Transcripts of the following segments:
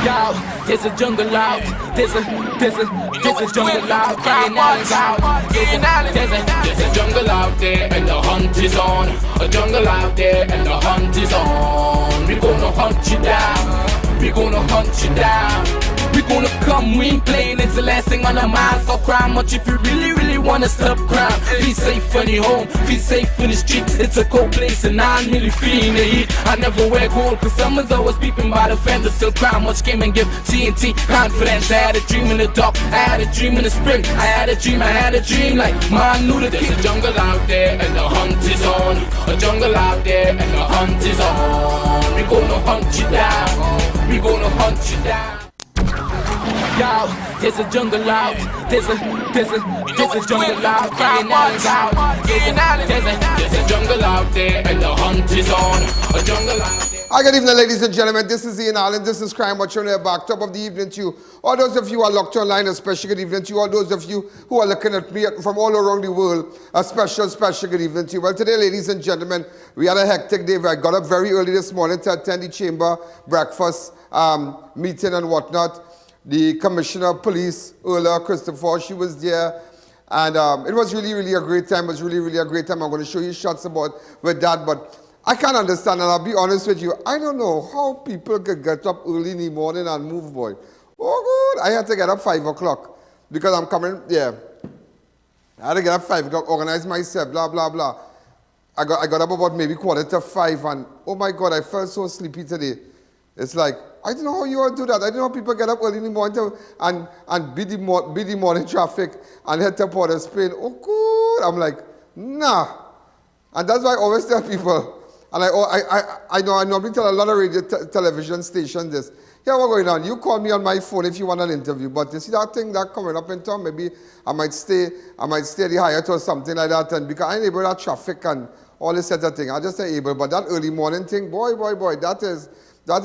Yo, there's a jungle out. There's a jungle out. There's a jungle out there and the hunt is on. A jungle out there and the hunt is on. We gonna hunt you down. We gonna hunt you down. We gonna come, we ain't playing, it's the last thing on our minds. Stop crime much if you really wanna stop crime. Be safe in your home, be safe in the street. It's a cold place and I'm really feeling the heat. I never wear gold cause someone's always peeping by the fence. Still crime much came and give TNT confidence. I had a dream in the dark, I had a dream in the spring. I had a dream like man knew the There's a jungle out there and the hunt is on. A jungle out there and the hunt is on. We gonna hunt you down. We gonna hunt you down. Yo, there's a jungle out. There's a jungle out. There's a jungle out there and the hunt is on. A jungle out there. Hi, good evening, ladies and gentlemen. This is I.A.N and this is Crime Watch on the back top of the evening to you. All those of you who are locked online, a special good evening to you. All those of you who are looking at me from all around the world, a special good evening to you. Well, today, ladies and gentlemen, we had a hectic day. I got up very early this morning to attend the chamber breakfast meeting and whatnot. The Commissioner of Police, Earla Christopher, she was there. And it was really a great time. It was really a great time. I'm going to show you shots with that. But I can't understand, and I'll be honest with you, I don't know how people could get up early in the morning and move, boy. Oh, good. I had to get up 5 o'clock because I'm coming, yeah. I had to get up 5 o'clock, organize myself, blah, blah, blah. I got up about maybe 4:45, and oh my God, I felt so sleepy today. It's like, I don't know how you all do that. I don't know how people get up early in the morning and beat the morning traffic and head to Port of Spain. Oh, good. I'm like, nah. And that's why I always tell people, and I know I normally tell a lot of radio television stations this. Here, what's going on? You call me on my phone if you want an interview, but you see that thing that coming up in town, maybe I might stay at the Hyatt or something like that, and because I ain't able to have traffic and all this sort of thing. I just say able, but that early morning thing, boy, that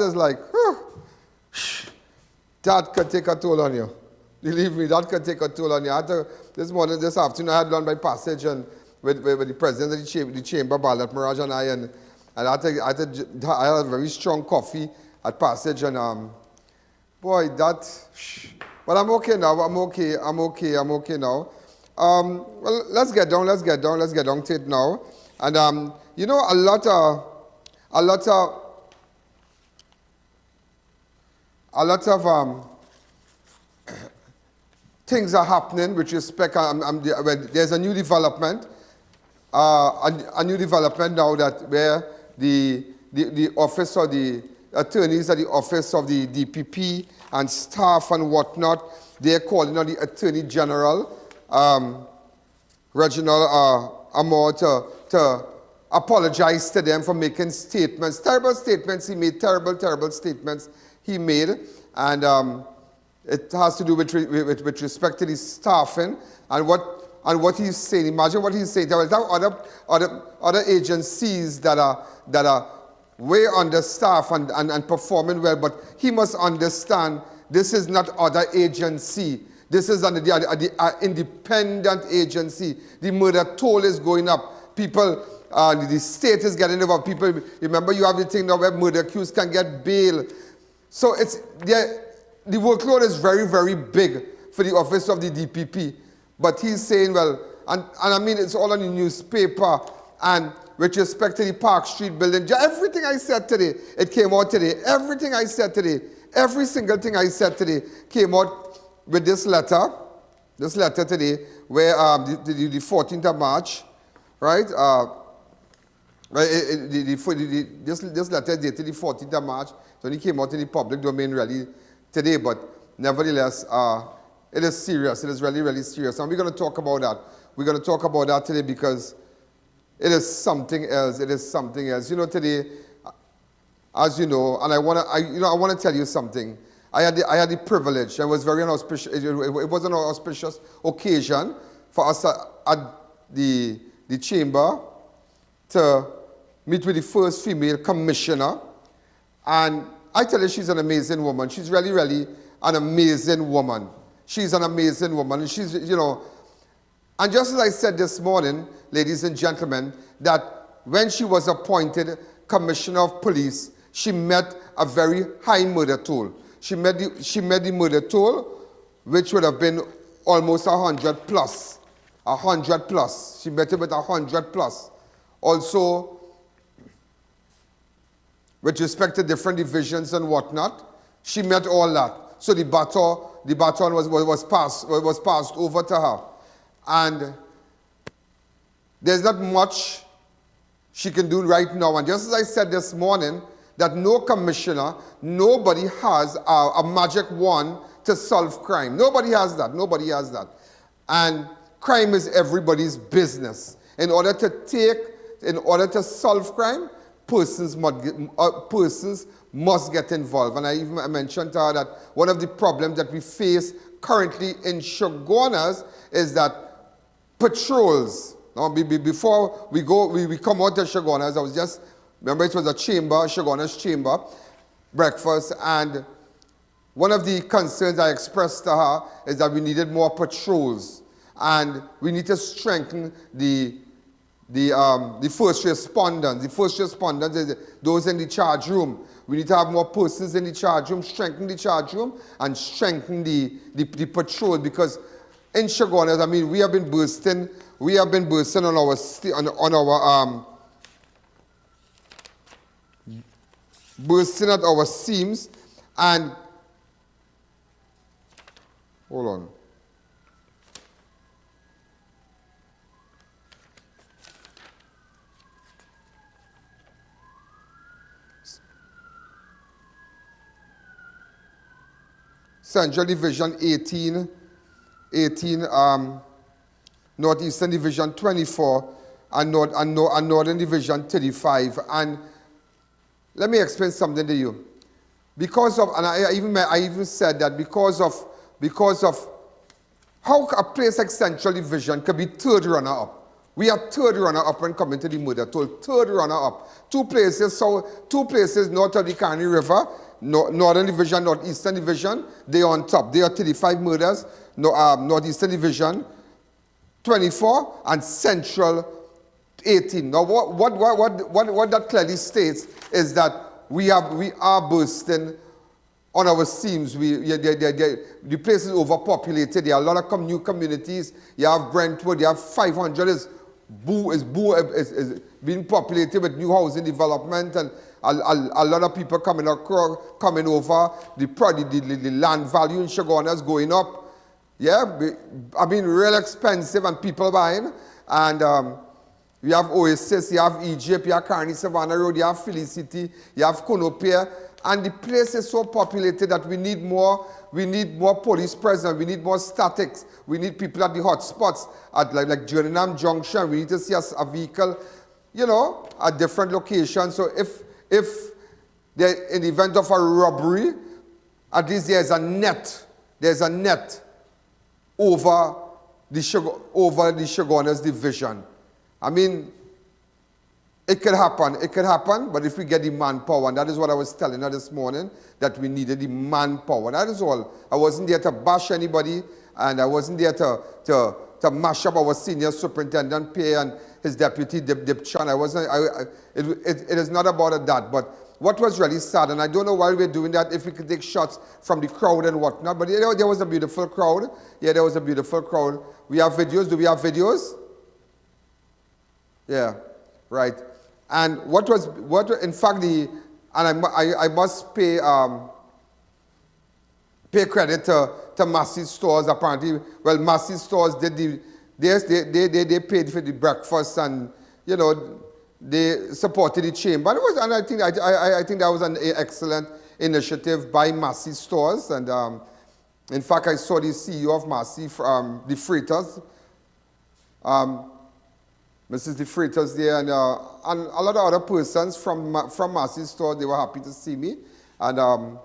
is like, that could take a toll on you. Believe me, that could take a toll on you. This afternoon, I had done my passage and with the president of the chamber, Balat Mirage and I had a very strong coffee at passage and boy, that. But I'm okay now. I'm okay now. Well, let's get down to it now. And you know, a lot of things are happening with respect. There's a new development. A new development now that where the office of the attorneys at the office of the DPP and staff and whatnot, they're calling on the Attorney General, Reginald Amor, to apologize to them for making statements, terrible statements he made, terrible statements he made, and it has to do with respect to the staffing and what he's saying. Imagine what he's saying. There are other agencies that are way understaffed and performing well, but he must understand this is not other agency. This is an independent agency. The murder toll is going up. People, the state is getting involved. People, remember you have the thing now where murder accused can get bail. So the workload is very big for the office of the DPP. But he's saying, well, and I mean, it's all on the newspaper, and with respect to the Park Street building, everything I said today, it came out today. Everything I said today, every single thing I said today came out with this letter today, where the 14th of March, right? This letter is dated the 14th of March, so it came out in the public domain really today, but nevertheless, it is serious. It is really serious. And we're going to talk about that. We're going to talk about that today because it is something else. It is something else. You know, today, as you know, and I want to tell you something. I had the privilege, and it was very inauspicious. It was an auspicious occasion for us at the chamber to meet with the first female commissioner. And I tell you, she's an amazing woman. She's really an amazing woman. She's an amazing woman. And she's, you know, and just as I said this morning, ladies and gentlemen, that when she was appointed Commissioner of Police, she met a very high murder toll. She made the murder toll, which would have been almost 100 plus. 100 plus. She met it with 100 plus. Also, with respect to different divisions and whatnot, she met all that. So the baton was passed over to her. And there's not much she can do right now. And just as I said this morning, that no commissioner, nobody has a magic wand to solve crime. Nobody has that. Nobody has that. And crime is everybody's business. In order to solve crime, persons must get involved. And I even mentioned to her that one of the problems that we face currently in Chaguanas is that patrols. Now, before we come out to Chaguanas, I was just, remember it was a Chaguanas chamber, breakfast, and one of the concerns I expressed to her is that we needed more patrols, and we need to strengthen the first responders. The first responders is those in the charge room. We need to have more persons in the charge room, strengthen the charge room, and strengthen the patrol, because in Chaguanas, I mean, we have been bursting on our bursting at our seams, and hold on. Central Division 18, Northeastern Division 24, and Northern Division 35. And let me explain something to you. Because of, and I even said that because of how a place like Central Division could be third runner-up. We are third runner-up when coming to the murder toll, third runner-up. Two places north of the Carney River, Northern Division, Northeastern Division, they are on top. They are 35 murders, Northeastern Division 24, and Central 18. Now, what that clearly states is that we are bursting on our seams. The place is overpopulated. There are a lot of new communities. You have Brentwood. You have 500 is being populated with new housing development, and a lot of people coming over. The land value in Chaguanas is going up. Yeah, I mean, real expensive, and people buying. And you have Oasis, you have Egypt, you have Carney Savannah Road, you have Felicity, you have Conopia, and the place is so populated that we need more police presence, we need more statics, we need people at the hot spots, at like Journeyman Junction. We need to see a vehicle, at different locations. So if in the event of a robbery, at least there's a net over the Chaguanas division. I mean, it could happen, but if we get the manpower, and that is what I was telling her this morning, that we needed the manpower. That is all. I wasn't there to bash anybody, and I wasn't there to mash up our senior superintendent Pay and his deputy Dip Chan. It is not about that. But what was really sad, and I don't know why we're doing that, if we could take shots from the crowd and whatnot, but there was a beautiful crowd. Yeah, there was a beautiful crowd. We have videos. Do we have videos? Yeah, right. And in fact, I must pay credit to Massey's Stores. Apparently, well, Massey's Stores did they paid for the breakfast, and they supported the chamber. And I think that was an excellent initiative by Massey's Stores. And in fact, I saw the CEO of Massey, the Freitas, Mrs. De Freitas there, and a lot of other persons from Massey's Store. They were happy to see me. And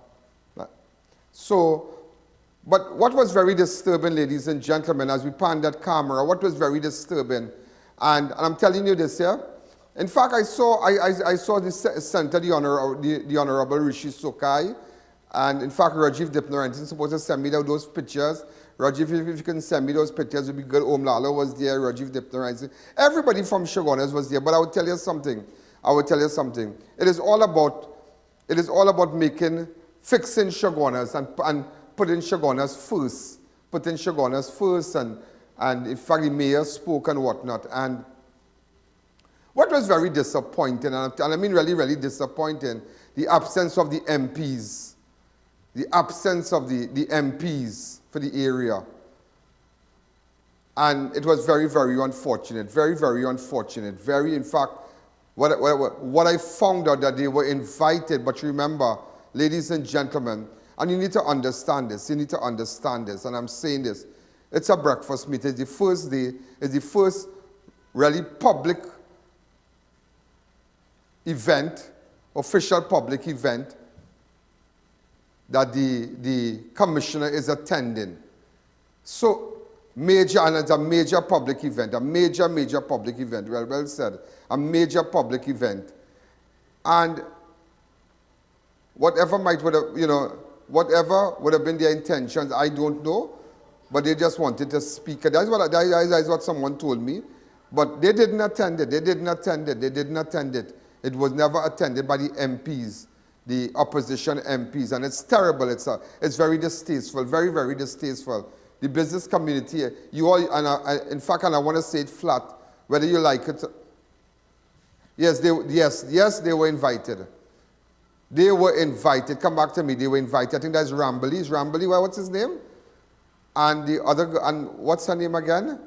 but what was very disturbing, ladies and gentlemen, as we pan that camera, what was very disturbing, and I'm telling you this here. In fact, I saw the center, the Honorable Rishi Sokai, and in fact, Rajiv Dipnaranjan is supposed to send me those pictures. Rajiv, if you can send me those pictures, it would be good. Om Lala was there, Rajiv Dipnaranjan. Everybody from Chaguanas was there, but I would tell you something. It is all about making fixing Chaguanas and putting Chaguanas first. Putting Chaguanas first, and in fact the mayor spoke and whatnot. And what was very disappointing, and I mean really, really disappointing, the absence of the MPs. The absence of the MPs for the area. And it was very, very unfortunate. Very, very unfortunate. Very, in fact, what I found out that they were invited, but remember, ladies and gentlemen, and you need to understand this, and I'm saying this, it's a breakfast meeting. It's the first day, it's the first really public event, official public event, that the commissioner is attending. So, major, and it's a major public event, a major public event, well said, a major public event. And whatever would have been their intentions, I don't know, but they just wanted to speak. That's what someone told me. But they didn't attend it. It was never attended by the MPs, the opposition MPs, and it's terrible. It's very distasteful, very, very distasteful. The business community, you all, and in fact, and I want to say it flat, whether you like it. Yes, they were invited. They were invited. Come back to me. They were invited. I think that's Rambly. Is Rambly? What's his name? And the other, and what's her name again?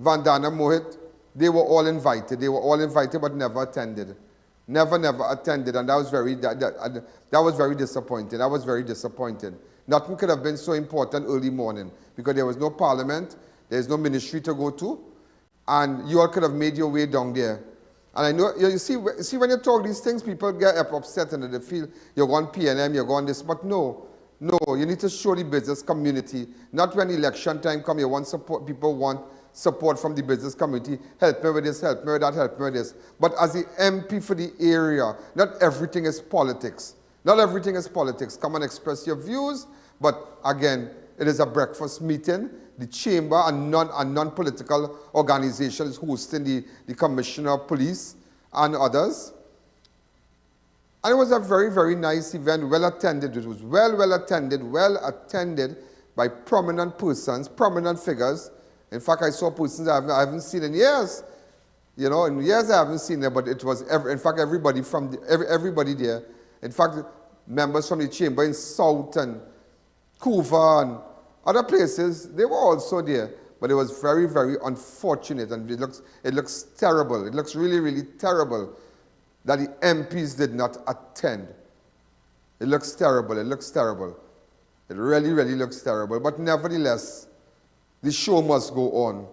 Vandana Mohit. They were all invited. They were all invited, but never attended. Never attended, and that was very disappointing. That was very disappointing. Nothing could have been so important early morning because there was no parliament, there's no ministry to go to, and you all could have made your way down there. And I know, you see when you talk these things, people get upset and they feel you're going PNM, you're going this, but no, you need to show the business community. Not when election time comes, you want support, people want support from the business community, help me with this, help me with that, help me with this. But as the MP for the area, not everything is politics. Not everything is politics. Come and express your views, but again, it is a breakfast meeting. The chamber and non-political organization is hosting the commissioner of police and others. And it was a very, very nice event, well attended. It was well attended by prominent persons, prominent figures. In fact, I saw persons I haven't seen in years. You know, in years I haven't seen them, but it was, in fact, everybody everybody there. In fact, members from the chamber in South and Couva and other places, they were also there. But it was very, very unfortunate, and it looks terrible. It looks really, really terrible that the MPs did not attend. It looks terrible. It looks terrible. It really, really looks terrible. But nevertheless, the show must go on.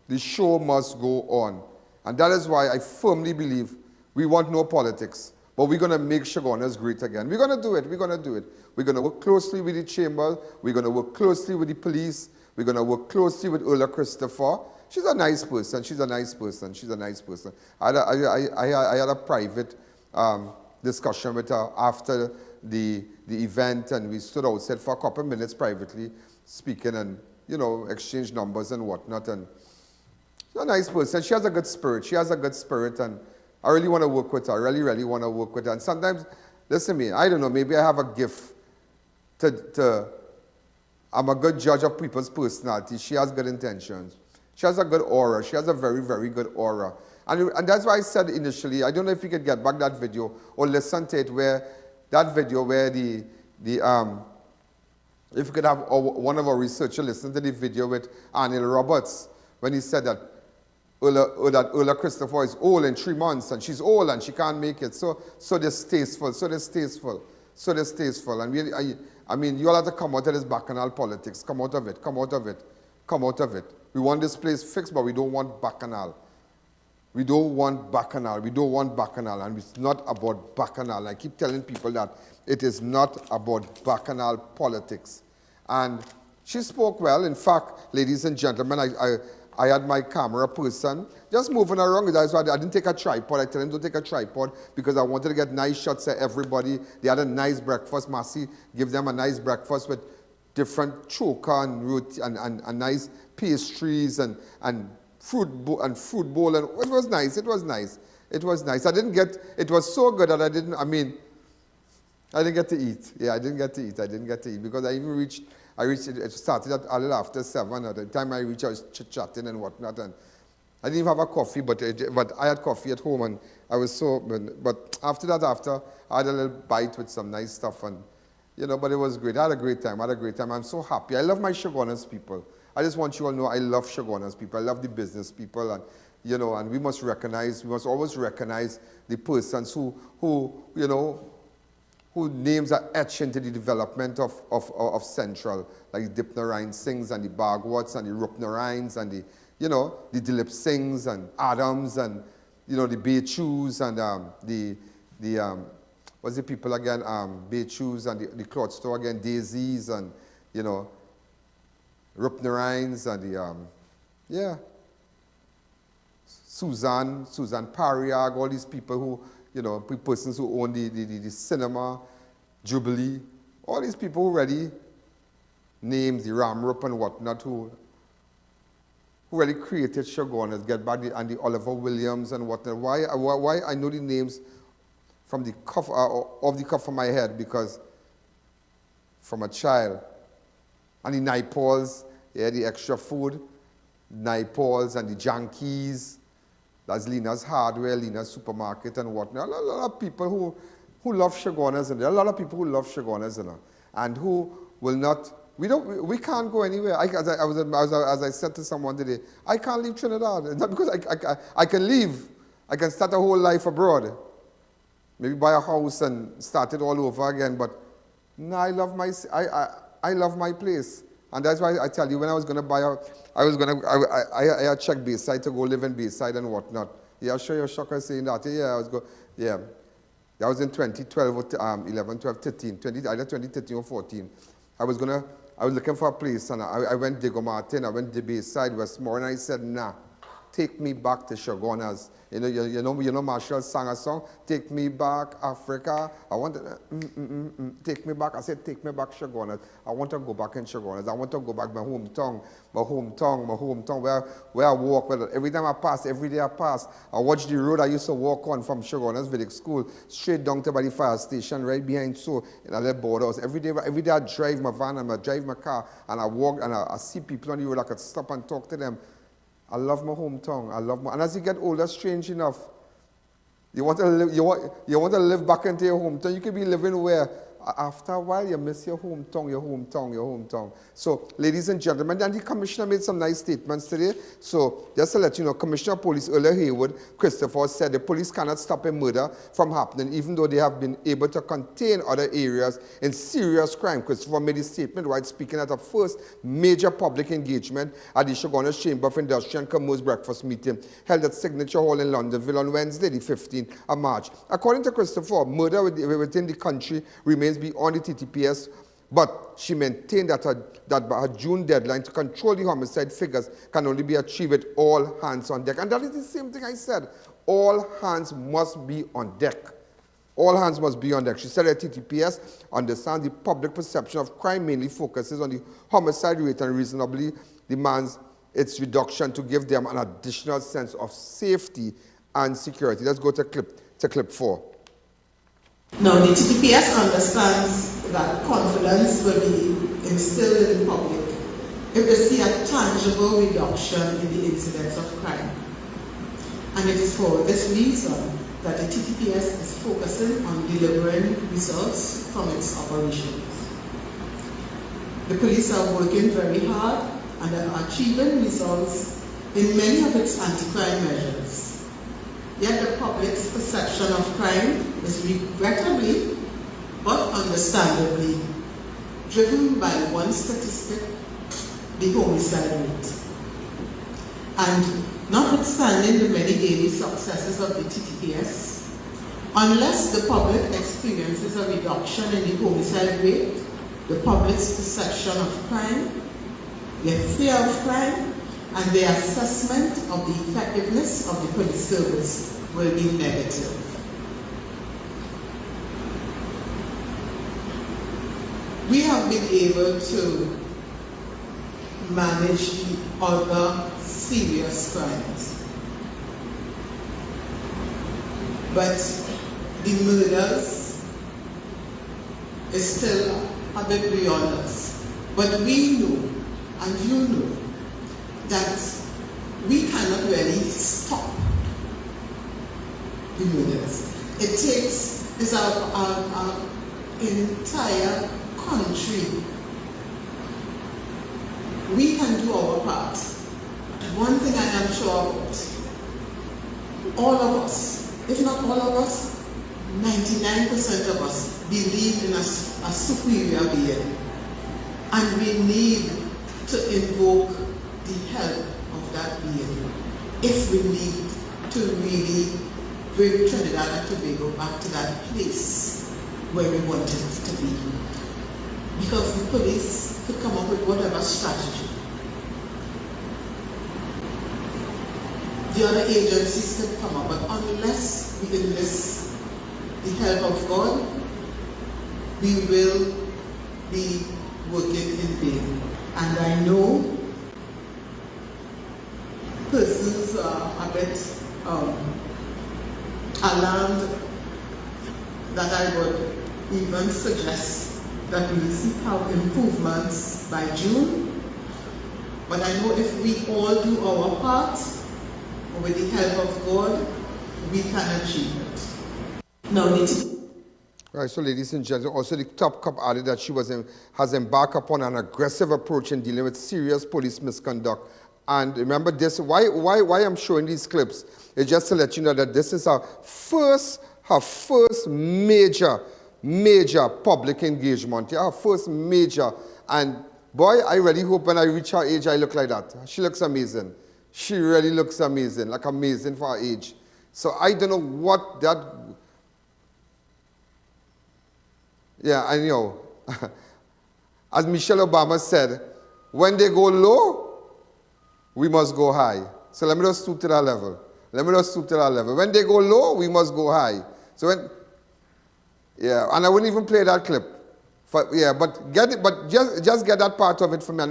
The show must go on. And that is why I firmly believe we want no politics. But we're going to make Chaguanas great again. We're going to do it. We're going to do it. We're going to work closely with the chamber. We're going to work closely with the police. We're going to work closely with Earla Christopher. She's a nice person. She's a nice person. She's a nice person. I had a private discussion with her after the event, and we stood outside for a couple of minutes privately speaking and, you know, exchange numbers and whatnot. And she's a nice person. She has a good spirit. She has a good spirit, and I really want to work with her. I really, really want to work with her. And sometimes, listen to me, I don't know, maybe I have a gift I'm a good judge of people's personality. She has good intentions. She has a good aura. She has a very, very good aura. And that's why I said initially, I don't know if you could get back that video or listen to it, where if you could have one of our researchers listen to the video with Arnold Roberts, when he said that Earla Christopher is old in 3 months, and she's old and she can't make it. So distasteful. And I mean, you all have to come out of this bacchanal politics. Come out of it. We want this place fixed, but we don't want bacchanal. We don't want bacchanal. And it's not about bacchanal. I keep telling people that it is not about bacchanal politics. And she spoke well. In fact, ladies and gentlemen, I had my camera person just moving around. That's why I didn't take a tripod. I tell him to take a tripod because I wanted to get nice shots of everybody. They had a nice breakfast. Massey give them a nice breakfast with different choker and root and nice pastries and fruit bowl, and it was nice. It was nice. I didn't get. It was so good that I didn't. I mean, I didn't get to eat. Yeah, I didn't get to eat because it started at a little after 7. At the time I reached, I was chit-chatting and whatnot, and I didn't even have a coffee, but I had coffee at home, and I was so, but after I had a little bite with some nice stuff, and, but it was great. I had a great time. I'm so happy. I love my Chaguanas people. I just want you all to know I love Chaguanas people. I love the business people, and, and we must always recognize the persons who names are etched into the development of Central, like the Dipnarine Singhs and the Bagwats and the Rupnarines and the Dilip Singhs and Adams and, the Bechus and what's the people again, Bechus and the cloth store again, Daisies and, Rupnarines and Susan Pariag, all these people who, persons who own the cinema, Jubilee, all these people who already names the Ramrup and whatnot, who really created Chaguanas, get back and the Oliver Williams and whatnot. Why I know the names from the cuff of the cuff of my head, because from a child. And the Naipauls, the extra food, Naipauls and the Jankies. That's Lena's Hardware, Lena's Supermarket and whatnot. A lot of people who love Chaguanas, and there are a lot of people who love Chaguanas, and who will not. We can't go anywhere. As I said to someone today, I can't leave Trinidad. It's not because I can leave. I can start a whole life abroad. Maybe buy a house and start it all over again. But no, I love my place. And that's why I tell you, when I was going to buy a, I had checked Bayside to go live in Bayside and whatnot. Yeah, I'm sure you're shocked at saying that. Yeah, that was in 2012, 11, 12, 13, either 2013 or 14. I was looking for a place, and I went Diego Martin, I went to Bayside, Westmore, and I said, nah, take me back to Chaguanas. You know Marshall sang a song, take me back, Africa. I want to, take me back. I said, take me back, Chaguanas. I want to go back in Chaguanas. I want to go back my hometown, where I walk. Every time I pass, every day I pass, I watch the road I used to walk on from Chaguanas Village School, straight down to by the fire station, right behind in a little boardhouse. Every day I drive my van and I drive my car, and I walk, and I see people on the road. I could stop and talk to them. I love my hometown. And as you get older, strange enough, you want to live back into your hometown. You could be living where after a while you miss your hometown. So, ladies and gentlemen, and the commissioner made some nice statements today. So, just to let you know, Commissioner of Police Earla Harewood-Christopher said the police cannot stop a murder from happening, even though they have been able to contain other areas in serious crime. Christopher made his statement while speaking at a first major public engagement at the Chaguanas Chamber of Industry and Commerce breakfast meeting held at Signature Hall in Longdenville on Wednesday, the 15th of March. According to Christopher, murder within the country remains beyond the TTPS, but she maintained that her June deadline to control the homicide figures can only be achieved with all hands on deck. And that is the same thing I said. All hands must be on deck. All hands must be on deck. She said that TTPS understands the public perception of crime mainly focuses on the homicide rate and reasonably demands its reduction to give them an additional sense of safety and security. Let's go to clip 4. Now, the TTPS understands that confidence will be instilled in the public if they see a tangible reduction in the incidence of crime. And it is for this reason that the TTPS is focusing on delivering results from its operations. The police are working very hard and are achieving results in many of its anti-crime measures. Yet the public's perception of crime is regrettably, but understandably, driven by one statistic, the homicide rate. And notwithstanding the many daily successes of the TTPS, unless the public experiences a reduction in the homicide rate, the public's perception of crime, their fear of crime, and their assessment of the effectiveness of the police service will be negative. We have been able to manage the other serious crimes, but the murders is still a bit beyond us. But we know, and you know, that we cannot really stop the murders. It takes, it's our entire country. We can do our part. One thing I am sure about, all of us, if not all of us, 99% of us believe in a superior being. And we need to invoke the help of that being if we need to really bring Trinidad and Tobago back to that place where we want it to be. Because the police could come up with whatever strategy. The other agencies could come up, but unless we enlist the help of God, we will be working in vain. And I know persons are a bit alarmed that I would even suggest that we seek out improvements by June. But I know if we all do our part, with the help of God, we can achieve it. Now, Right, so ladies and gentlemen, also the top cop added that she has embarked upon an aggressive approach in dealing with serious police misconduct. And remember this, why I'm showing these clips is just to let you know that this is her first major public engagement. Yeah, her first major. And boy, I really hope when I reach her age, I look like that. She looks amazing. She really looks amazing, like amazing for her age. So I don't know what that... Yeah, I know. As Michelle Obama said, when they go low, we must go high. So let me just stoop to that level. When they go low, we must go high. So when... Yeah, and I wouldn't even play that clip. But get it, but just get that part of it for me.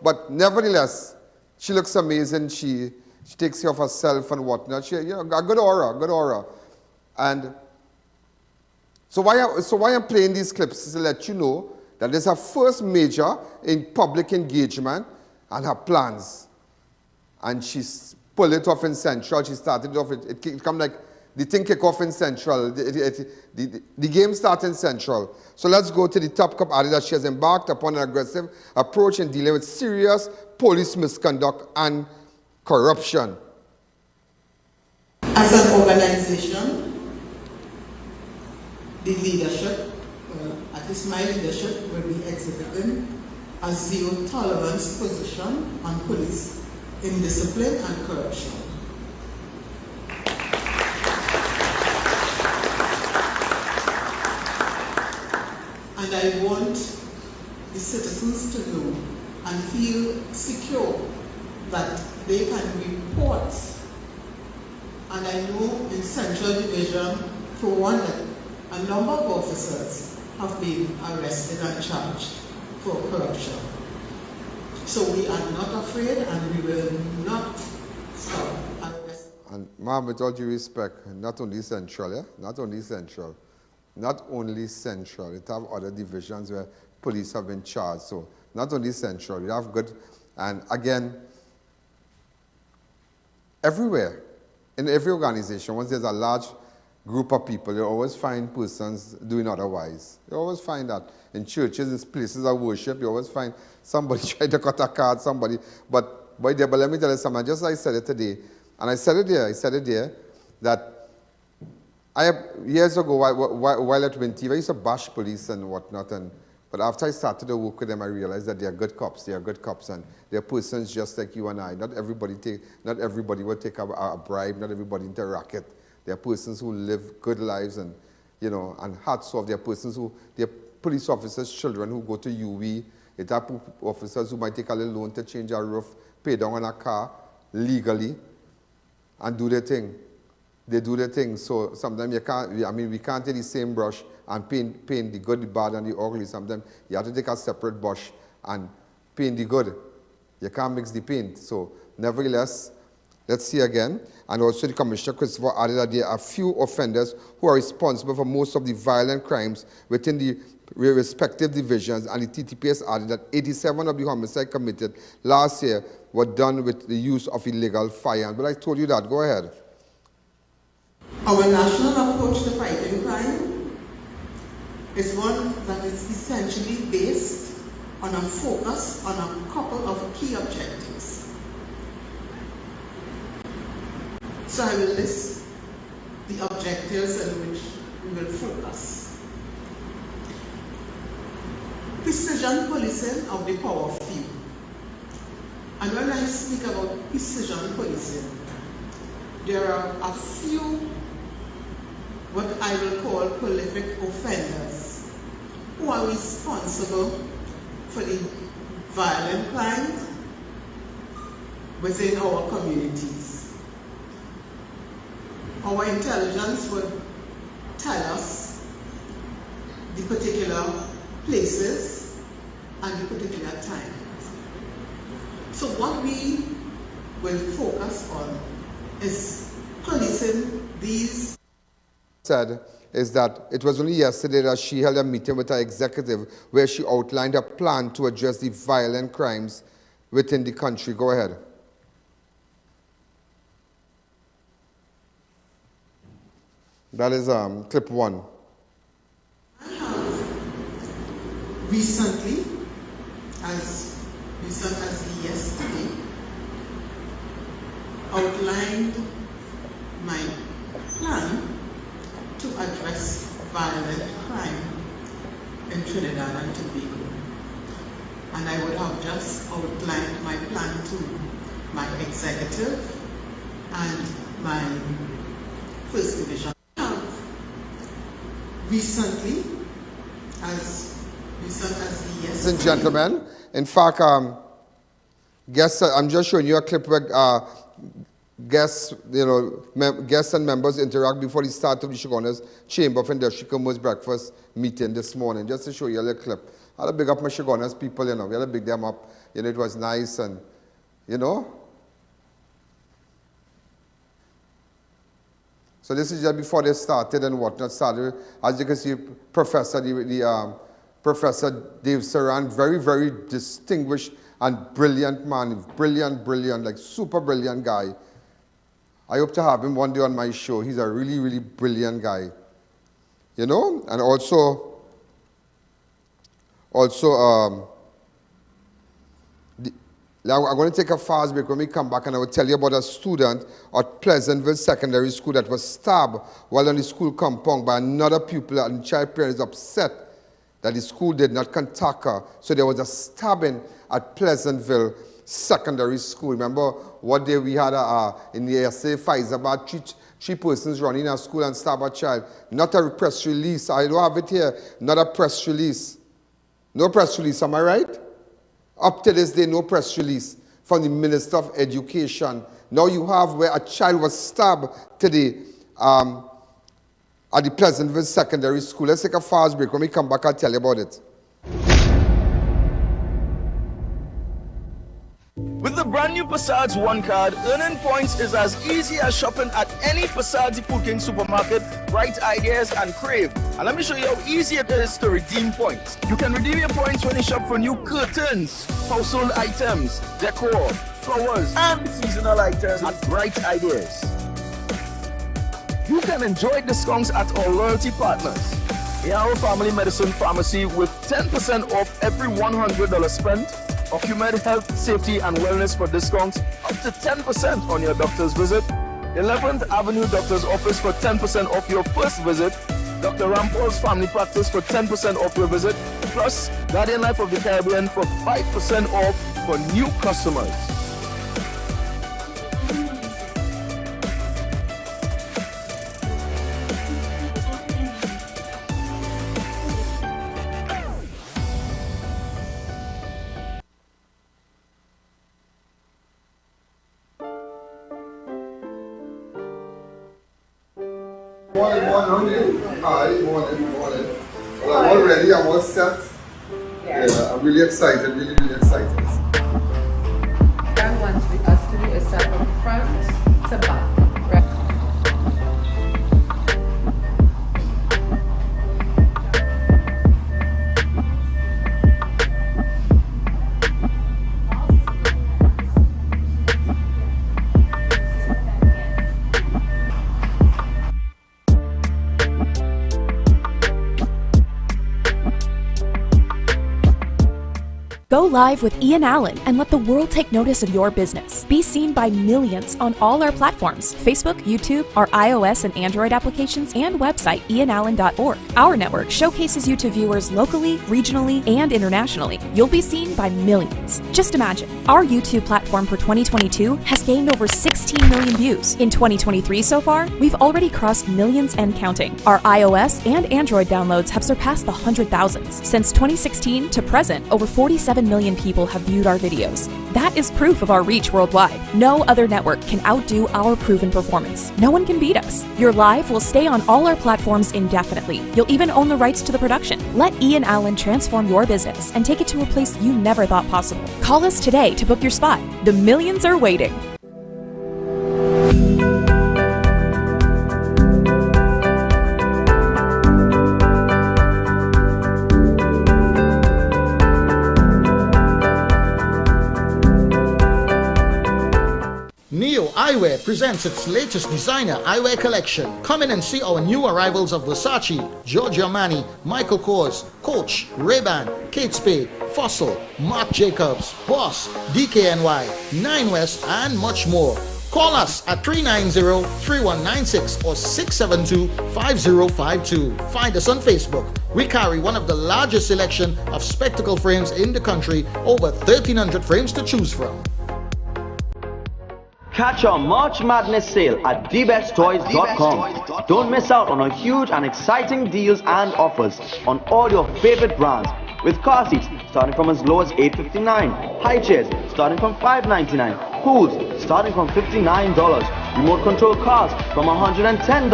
But nevertheless... She looks amazing. She takes care of herself and whatnot. She, a good aura. And so why I'm playing these clips is to let you know that this is her first major in public engagement and her plans. And she's pulled it off in Central. She started it off. It come like the thing kick off in Central. The game started in Central. So let's go to the top cop added that she has embarked upon an aggressive approach in dealing with serious police misconduct and corruption. As an organization, the leadership, at least my leadership, will be exhibiting a zero tolerance position on police indiscipline and corruption. And I want the citizens to know and feel secure that they can report. And I know in Central Division, for one, a number of officers have been arrested and charged for corruption. So we are not afraid and we will not stop arresting. And ma'am, with all due respect, not only Central, yeah? Not only Central. It have other divisions where police have been charged. So not only Central, we have good, and again, everywhere, in every organization, once there's a large group of people, you always find persons doing otherwise. You always find that. In churches, in places of worship, you always find somebody trying to cut a card, somebody, but let me tell you something, just like I said it today, and I said it there, that years ago, while at Wintiva, I used to bash police and whatnot, but after I started to work with them, I realized that they are good cops, and they're persons just like you and I. Not everybody will take a bribe, not everybody into a racket. They're persons who live good lives and hats off. They're persons they're police officers' children who go to UWI. It's officers who might take a little loan to change a roof, pay down on a car legally, and do their thing. They do their thing, so sometimes we can't take the same brush and paint the good, the bad, and the ugly. Sometimes you have to take a separate brush and paint the good. You can't mix the paint. So nevertheless, Let's see again. And also the Commissioner Christopher added that there are few offenders who are responsible for most of the violent crimes within the respective divisions, and the TTPS added that 87 of the homicides committed last year were done with the use of illegal firearms. But I told you that. Go ahead. Our national approach to fighting crime is one that is essentially based on a focus on a couple of key objectives. So I will list the objectives on which we will focus. Precision policing of the power of few. And when I speak about precision policing, there are a few what I will call prolific offenders who are responsible for the violent crime within our communities. Our intelligence would tell us the particular places and the particular times. So what we will focus on is policing these. Said is that it was only yesterday that she held a meeting with her executive where she outlined a plan to address the violent crimes within the country. Go ahead. That is clip 1. I have recently, as recent as yesterday, outlined my plan to address violent crime in Trinidad and Tobago. And I would have just outlined my plan to my executive and my first division. I have recently, as recent as yesterday. Ladies and gentlemen, in fact, guests, I'm just showing you a clip where guests, guests and members interact before the start of the Chaguanas Chamber of Industry Commerce breakfast meeting this morning. Just to show you a little clip. I had to big up my Chaguanas people, we had to big them up. It was nice and, So this is just before they started and whatnot started. As you can see, Professor Dave Saran, very, very distinguished and brilliant man, brilliant, like super brilliant guy. I hope to have him one day on my show. He's a really, really brilliant guy. And also, I'm going to take a fast break. When we come back, and I will tell you about a student at Pleasantville Secondary School that was stabbed while on the school compound by another pupil, and the child parent is upset that the school did not contact her. So there was a stabbing at Pleasantville Secondary School. Remember what day we had in the yesterday, Faizabad, three persons running a school and stab a child. Not a press release. I don't have it here. Not a press release. No press release, am I right? Up to this day, no press release from the Minister of Education. Now you have where a child was stabbed today at the Pleasantville Secondary School. Let's take a fast break. When we come back, I'll tell you about it. With the brand new Passage One card, earning points is as easy as shopping at any Passage Food King supermarket, Bright Ideas and Crave. And let me show you how easy it is to redeem points. You can redeem your points when you shop for new curtains, household items, decor, flowers, and seasonal items at Bright Ideas. You can enjoy discounts at our loyalty partners. ARO Family Medicine Pharmacy with 10% off every $100 spent. Ocumed Health, Safety and Wellness for discounts up to 10% on your doctor's visit. 11th Avenue Doctor's Office for 10% off your first visit. Dr. Rampol's Family Practice for 10% off your visit. Plus, Guardian Life of the Caribbean for 5% off for new customers. Morning. Hi, morning. Well, I'm all ready, I'm all set. Yeah, I'm really excited, really excited. Dan wants us to do a set up front. Go live with I.A.N and let the world take notice of your business. Be seen by millions on all our platforms: Facebook, YouTube, our iOS and Android applications, and website ianallen.org. Our network showcases you to viewers locally, regionally, and internationally. You'll be seen by millions. Just imagine, our YouTube platform for 2022 has gained over 16 million views. In 2023 so far, we've already crossed millions and counting. Our iOS and Android downloads have surpassed the 100,000s. Since 2016 to present, over 47 million people have viewed our videos. That is proof of our reach worldwide. No other network can outdo our proven performance. No one can beat us. Your live will stay on all our platforms indefinitely. You'll even own the rights to the production. Let I.A.N transform your business and take it to a place you never thought possible. Call us today to book your spot. The millions are waiting. Neo Eyewear presents its latest designer eyewear collection. Come in and see our new arrivals of Versace, Giorgio Armani, Michael Kors, Coach, Ray-Ban, Kate Spade, Fossil, Marc Jacobs, Boss, DKNY, Nine West, and much more. Call us at 390-3196 or 672-5052. Find us on Facebook. We carry one of the largest selection of spectacle frames in the country, over 1,300 frames to choose from. Catch our March Madness sale at thebesttoys.com. Don't miss out on our huge and exciting deals and offers on all your favorite brands, with car seats starting from as low as $8.59, high chairs starting from $5.99, pools starting from $59, remote control cars from $110,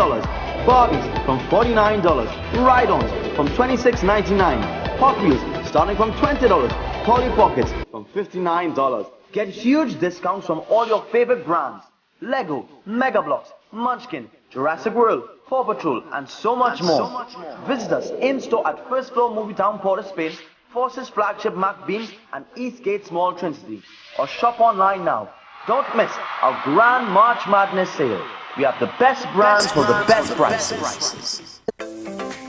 Barbies from $49, ride-ons from $26.99, Hot Wheels starting from $20, Polly Pockets from $59. Get huge discounts from all your favorite brands: Lego, Mega Bloks, Munchkin, Jurassic World, Paw Patrol, and so much more. Visit us in-store at First Floor Movie Town, Port-au-Spain, Forces Flagship McBean, and Eastgate Mall, Trinity. Or shop online now. Don't miss our Grand March Madness sale. We have the best brands for the best prices.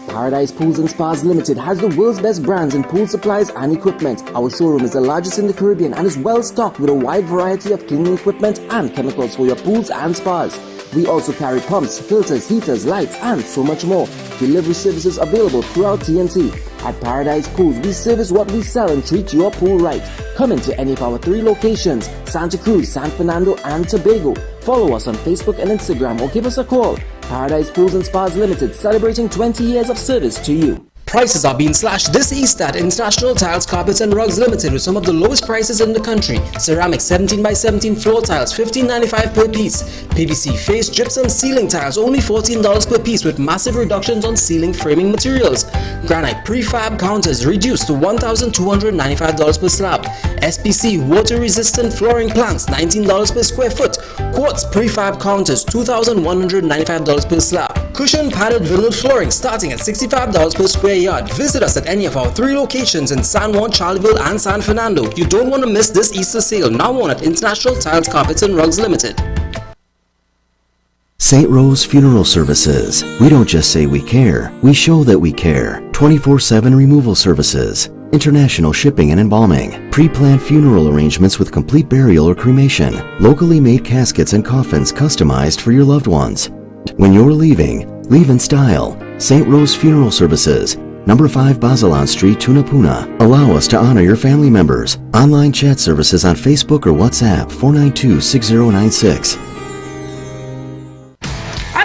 Paradise Pools and Spas Limited has the world's best brands in pool supplies and equipment. Our showroom is the largest in the Caribbean and is well stocked with a wide variety of cleaning equipment and chemicals for your pools and spas. We also carry pumps, filters, heaters, lights, and so much more. Delivery services available throughout TNT. At Paradise Pools, we service what we sell and treat your pool right. Come into any of our 3 locations: Santa Cruz, San Fernando, and Tobago. Follow us on Facebook and Instagram or give us a call. Paradise Pools and Spas Limited, celebrating 20 years of service to you. Prices are being slashed this Easter at International Tiles, Carpets and Rugs Limited with some of the lowest prices in the country. Ceramic 17x17 floor tiles, $15.95 per piece. PVC face gypsum ceiling tiles, only $14 per piece with massive reductions on ceiling framing materials. Granite prefab counters reduced to $1,295 per slab. SPC water resistant flooring planks, $19 per square foot. Quartz prefab counters, $2,195 per slab. Cushion padded vinyl flooring starting at $65 per square yard. Visit us at any of our 3 locations in San Juan, Charleville, and San Fernando. You don't want to miss this Easter sale, now on at International Tiles, Carpets and Rugs Limited. St. Rose Funeral Services. We don't just say we care, we show that we care. 24/7 removal services, international shipping and embalming, pre-planned funeral arrangements with complete burial or cremation, locally made caskets and coffins customized for your loved ones. When you're leaving, leave in style. St. Rose Funeral Services, number 5 Basilan Street, Tunapuna. Allow us to honor your family members. Online chat services on Facebook or WhatsApp 492-6096.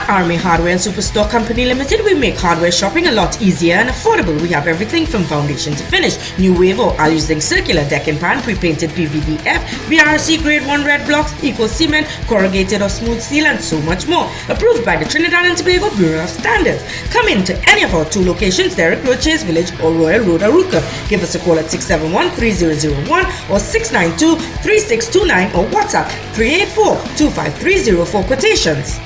Army Hardware and Superstore Company Limited, we make hardware shopping a lot easier and affordable. We have everything from foundation to finish, new wave or all-using circular deck and pan, pre-painted PVDF, BRC grade 1 red blocks, equal cement, corrugated or smooth steel, and so much more. Approved by the Trinidad and Tobago Bureau of Standards. Come in to any of our 2 locations, Derrick Road, Chase Village, or Royal Road, Aruca. Give us a call at 671-3001 or 692-3629 or WhatsApp 384-25304 for quotations.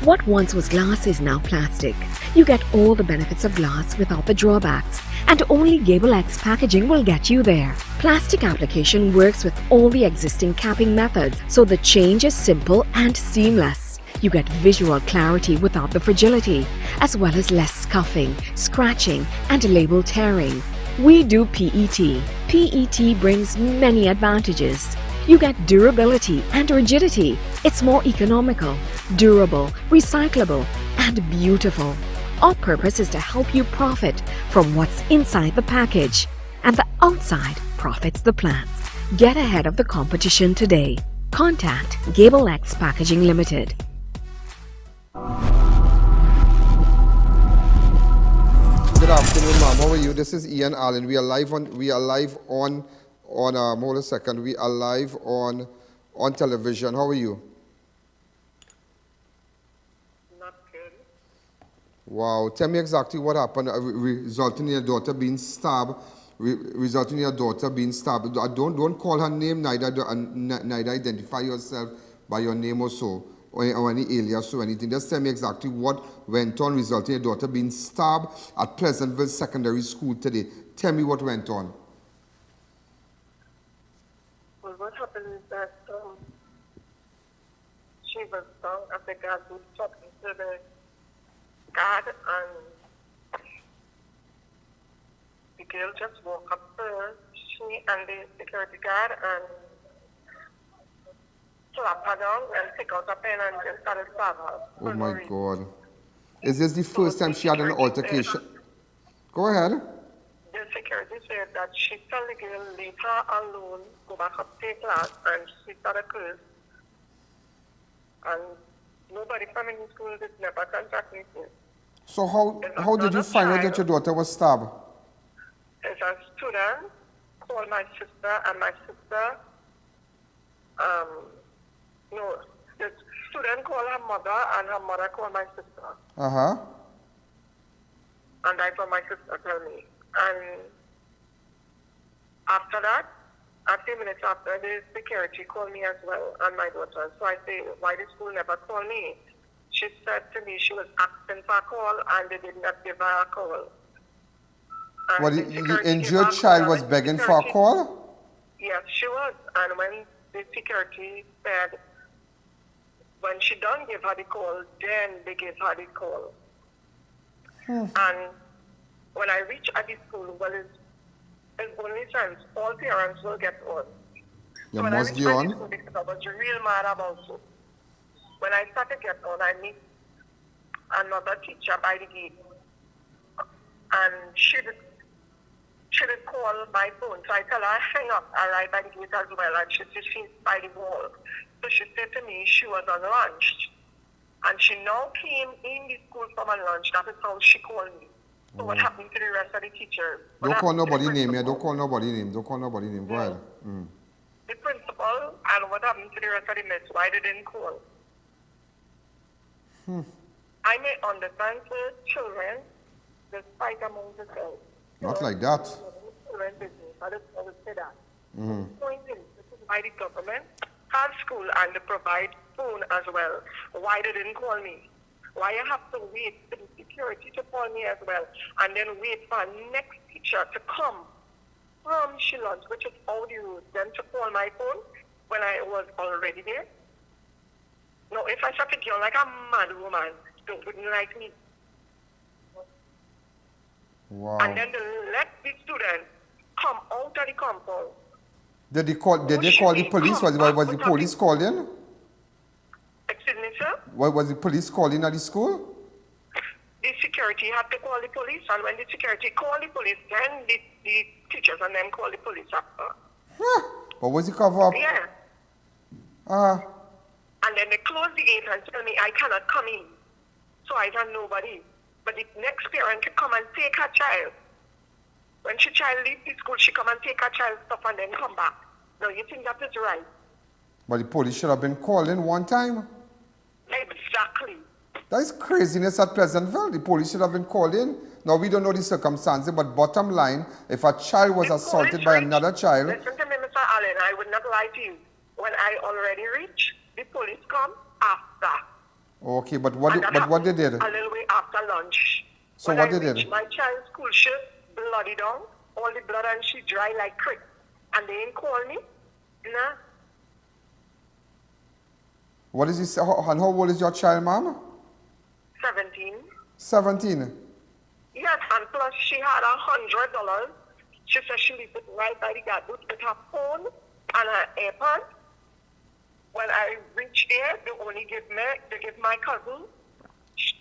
What once was glass is now plastic. You get all the benefits of glass without the drawbacks, and only Gable X packaging will get you there. Plastic application works with all the existing capping methods, so the change is simple and seamless. You get visual clarity without the fragility, as well as less scuffing, scratching, and label tearing. We do PET. PET brings many advantages. You get durability and rigidity. It's more economical, durable, recyclable, and beautiful. Our purpose is to help you profit from what's inside the package, and the outside profits the plants. Get ahead of the competition today. Contact Gable X Packaging Limited. Good afternoon, ma'am. How are you? This is I.A.N. Allen. We are live on hold a second. We are live on television. How are you? Not good. Wow. Tell me exactly what happened, resulting in your daughter being stabbed. Don't call her name, neither identify yourself by your name or so, or any alias or anything. Just tell me exactly what went on, resulting in your daughter being stabbed at Pleasantville Secondary School today. Tell me what went on. Well, what happened is that she was down at the guard booth talking to the guard, and the girl just walked up to her, she and the security guard, and slapped her down and took out a pen and just started stabbing her. Oh my God. Is this the first time she had an altercation? Go ahead. The security said that she told the girl, leave her alone, go back up to class, and she started curse. And nobody from the school did never contact me. So how did you find out that your daughter was stabbed? As a student, called my sister, and my sister, the student called her mother, and her mother called my sister. Uh-huh. And I told my sister tell me. And after that, a few minutes after, the security called me as well, and my daughter. So I say, why the school never called me? She said to me she was asking for a call, and they did not give her a call. And What, the injured child was begging for a call? Yes, she was. And when the security said, when she done give her the call, then they gave her the call. And when I reached at the school, well, it's only sense all parents will get on. You so when must I be reached on. at the school, because I was real mad about it. When I started to get on, I meet another teacher by the gate. And she did call my phone. So I tell her, hang up, I right by the gate as well. And she said she's by the wall. So she said to me she was on lunch. And she now came in the school from a lunch. That is how she called me. So what happened to the rest of the teachers? Don't call nobody name here. Don't call nobody name. Go ahead. The principal, and what happened to the rest of the miss? Why they didn't call? I may understand the children, the fight among themselves. Not like that. Children business. I would say that. Point is, this is by the government, have school, and they provide phone as well. Why they didn't call me? Why I have to wait for the security to call me as well, and then wait for next teacher to come from Shillons, which is all the road, then to call my phone when I was already there? No, if I start to get like a mad woman, they wouldn't like me. Wow. And then they let the students come out of the compound. Did they call the police? Was the police called in? Excuse me, sir? Was the police called in at the school? The security had to call the police, and when the security called the police, then the teachers and them called the police after. What was the cover up? Yeah. And then they closed the gate and tell me I cannot come in. So I had nobody. But the next parent could come and take her child. When she child leaves the school, she come and take her child's stuff and then come back. Now you think that is right? But the police should have been called in one time. Exactly. That is craziness at Pleasantville. The police should have been called in. Now, we don't know the circumstances, but bottom line, if a child was assaulted by another child... Listen to me, Mr. Allen, I would not lie to you. When I already reached, the police come after. Okay, but what they did? A little way after lunch. So when what I they did? reached, my child's school shirt bloody down, all the blood, and she dry like creek. And they didn't call me. Nah. What is this? And how old is your child, ma'am? 17. 17. Yes, and plus she had $100. She said she left it right by the guard booth with her phone and her AirPod. When I reached there, they give my cousin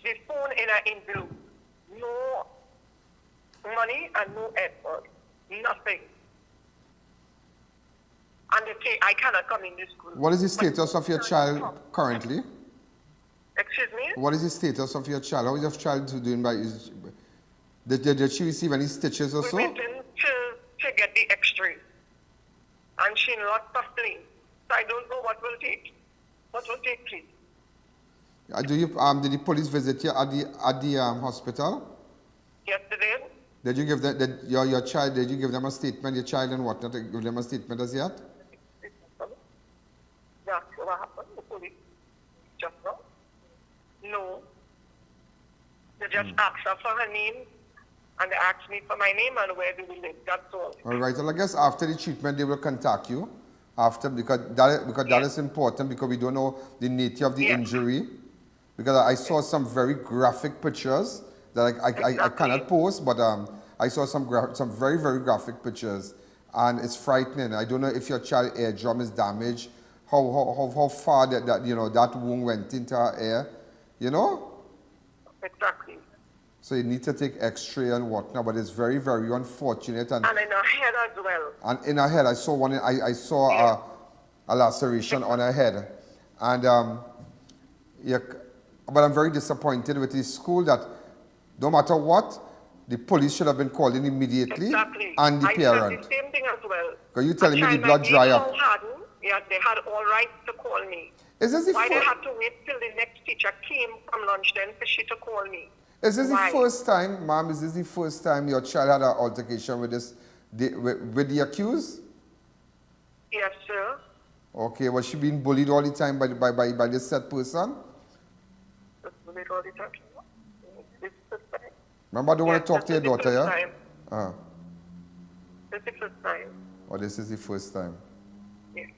the phone in her envelope. No money and no AirPod. Nothing. And they say I cannot come in this school. What is the status of your child currently? Excuse me? What is the status of your child? How is your child doing did she receive any stitches or so? We're waiting to get the X-ray. And she in lots of pain. So I don't know what will take. What will take place? Did the police visit you at the hospital? Yesterday. Did you give them your child? Did you give them a statement? Your child and whatnot? Give them a statement as yet? That's what happened. The police just now. No. They just asked her for her name, and they asked me for my name and where do we live. That's all. All right. Well, I guess after the treatment, they will contact you. Because that is important, because we don't know the nature of the injury. Because I saw some very graphic pictures that I cannot post, but I saw some very, very graphic pictures, and it's frightening. I don't know if your child's eardrum is damaged, how far that wound went into her ear, Exactly. So you need to take X-ray and whatnot, but it's very, very unfortunate. And in her head as well. And in her head, I saw one. I saw a laceration on her head, and but I'm very disappointed with the school that no matter what, the police should have been called in immediately, and the parent. I said the same thing as well. Because you telling me the blood dry up. Yeah, they had all right to call me. Is this the Why they had to wait till the next teacher came from lunch then for she to call me? Is this the first time, ma'am, is this the first time your child had an altercation with with the accused? Yes, sir. Okay, was she being bullied all the time by this said person? Bullied all the time. This is the first time. Remember, I don't want to talk to your daughter, yeah? This is the first time. Oh, this is the first time. Yes.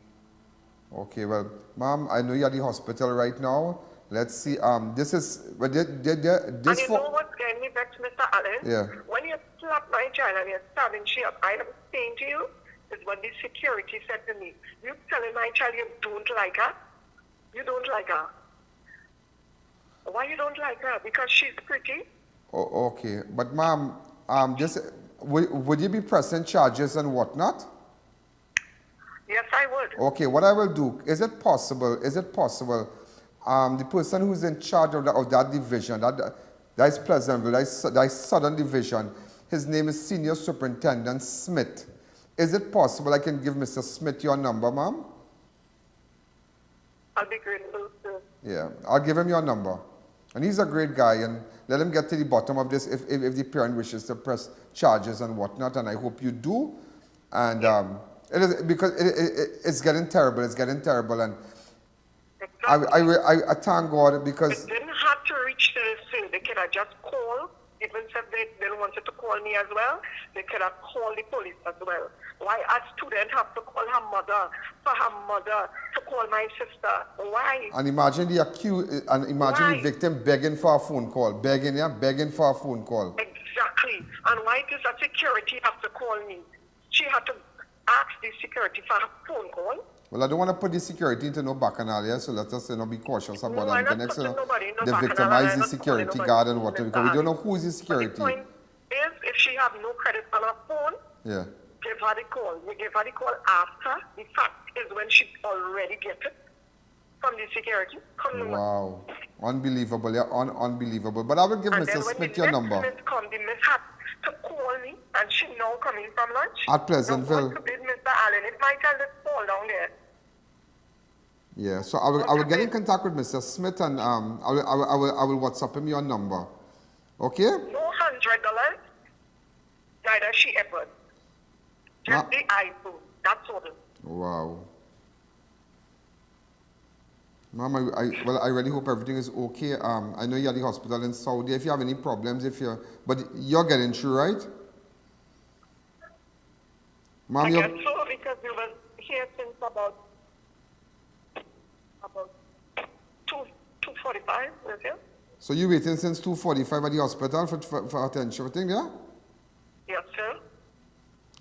Okay, well, ma'am, I know you're at the hospital right now. Let's see. This is and you know what's getting me vexed, Mr. Allen? Yeah. When you slap my child and you're stabbing she up, I am saying to you, is what the security said to me. You telling my child you don't like her? You don't like her. Why you don't like her? Because she's pretty? Oh, okay. But ma'am, would you be pressing charges and whatnot? Yes, I would. Okay, what I will do, is it possible, the person who's in charge of that division, that is Pleasantville, that is Southern Division, his name is Senior Superintendent Smith. Is it possible I can give Mr. Smith your number, ma'am? I'll be grateful, sir. Yeah, I'll give him your number. And he's a great guy, and let him get to the bottom of this if the parent wishes to press charges and whatnot, and I hope you do. And it is, because it's getting terrible, and I thank God because... It didn't have to reach to this thing. They could have just called, even if they wanted to call me as well, they could have called the police as well. Why a student have to call her mother, for her mother to call my sister? Why? And imagine the accused, and imagine the victim begging for a phone call, begging for a phone call. Exactly. And why does the security have to call me? She had to ask the security for a phone call. Well, I don't want to put the security into no bacchanalia, so let us be cautious about that. The next, they victimize the security guard and whatever, because we don't know who is the security. The point is, if she have no credit on her phone, give her the call. You give her the call after. The fact is when she already get it from the security. Wow. Unbelievable, yeah, unbelievable. But I will give Mr. Smith your number. The miss had to call me, and she now coming from lunch. At Pleasantville. Mr. Allen, if my child is fall down there. Yeah, so I will get in contact with Mr. Smith, and I will WhatsApp him your number. Okay? No $100. Neither she ever. Just the iPhone. That's all. Wow. Ma'am, I really hope everything is okay. I know you're at the hospital in Saudi. If you have any problems, but you're getting through, right? Ma'am, I guess so, because we were here since about 2:45, is it? So you waiting since 2:45 at the hospital for attention, yeah? Yes, sir.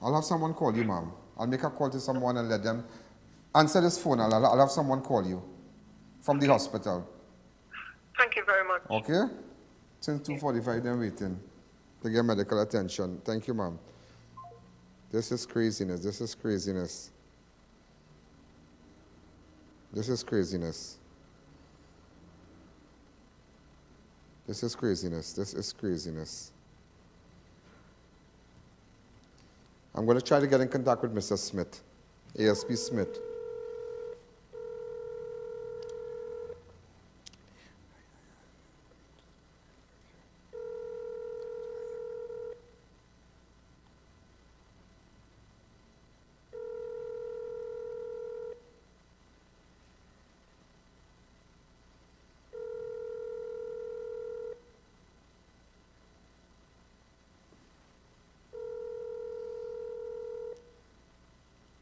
I'll have someone call you, ma'am. I'll make a call to someone and let them answer this phone. I'll have someone call you from the hospital. Thank you very much. Okay? Since 2:45, they're waiting to get medical attention. Thank you, ma'am. This is craziness. This is craziness. This is craziness. This is craziness. This is craziness. I'm going to try to get in contact with Mr. Smith, ASP Smith.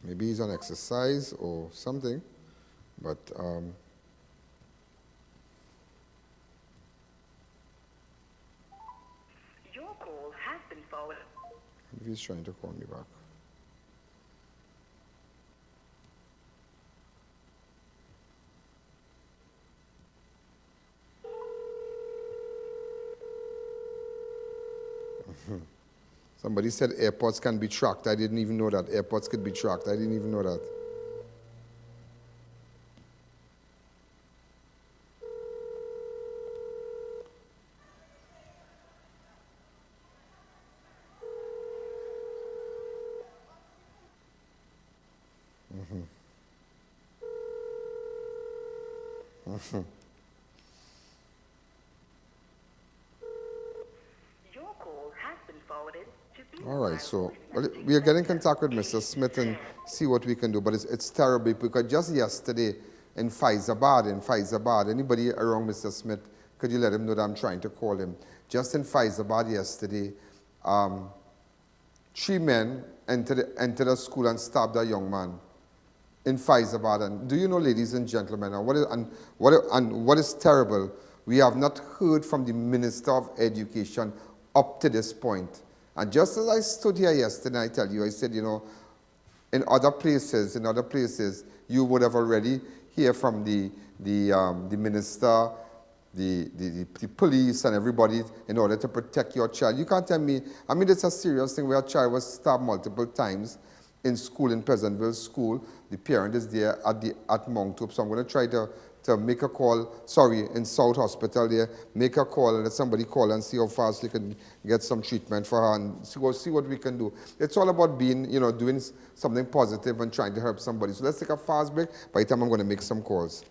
Maybe he's on exercise or something, but your call has been forwarded. Maybe he's trying to call me back. Somebody said airports can be tracked. I didn't even know that. Airports could be tracked. I didn't even know that. Your call has been forwarded. All right, so we are getting in contact with Mr. Smith and see what we can do, but it's terrible because just yesterday in Faizabad, anybody around Mr. Smith, could you let him know that I'm trying to call him? Just in Faizabad yesterday, 3 men entered a school and stabbed a young man in Faizabad. And do you know, ladies and gentlemen, and what is terrible, we have not heard from the Minister of Education up to this point. And just as I stood here yesterday, I tell you, I said, you know, in other places, you would have already heard from the minister, the police and everybody in order to protect your child. You can't tell me, I mean, it's a serious thing where a child was stabbed multiple times in school, in Pleasantville School. The parent is there at Mount Hope, so I'm going to try to make a call, in South Hospital there, make a call and let somebody call and see how fast we can get some treatment for her and see what we can do. It's all about being, you know, doing something positive and trying to help somebody. So let's take a fast break. By the time I'm going to make some calls.